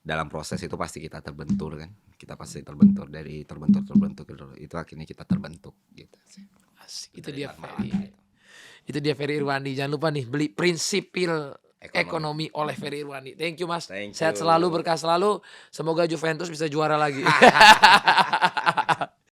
Speaker 1: dalam proses itu pasti kita terbentur kan. Kita pasti terbentur itu akhirnya kita terbentuk gitu sih.
Speaker 2: Asik. Itu dia
Speaker 1: Dari
Speaker 2: Ferry. Itu dia Ferry Irwandi. Jangan lupa nih beli Prinsipil Ekonomi oleh Ferry Irwandi. Thank you mas.
Speaker 1: Thank
Speaker 2: Sehat
Speaker 1: you.
Speaker 2: selalu, berkah selalu. Semoga Juventus bisa juara lagi.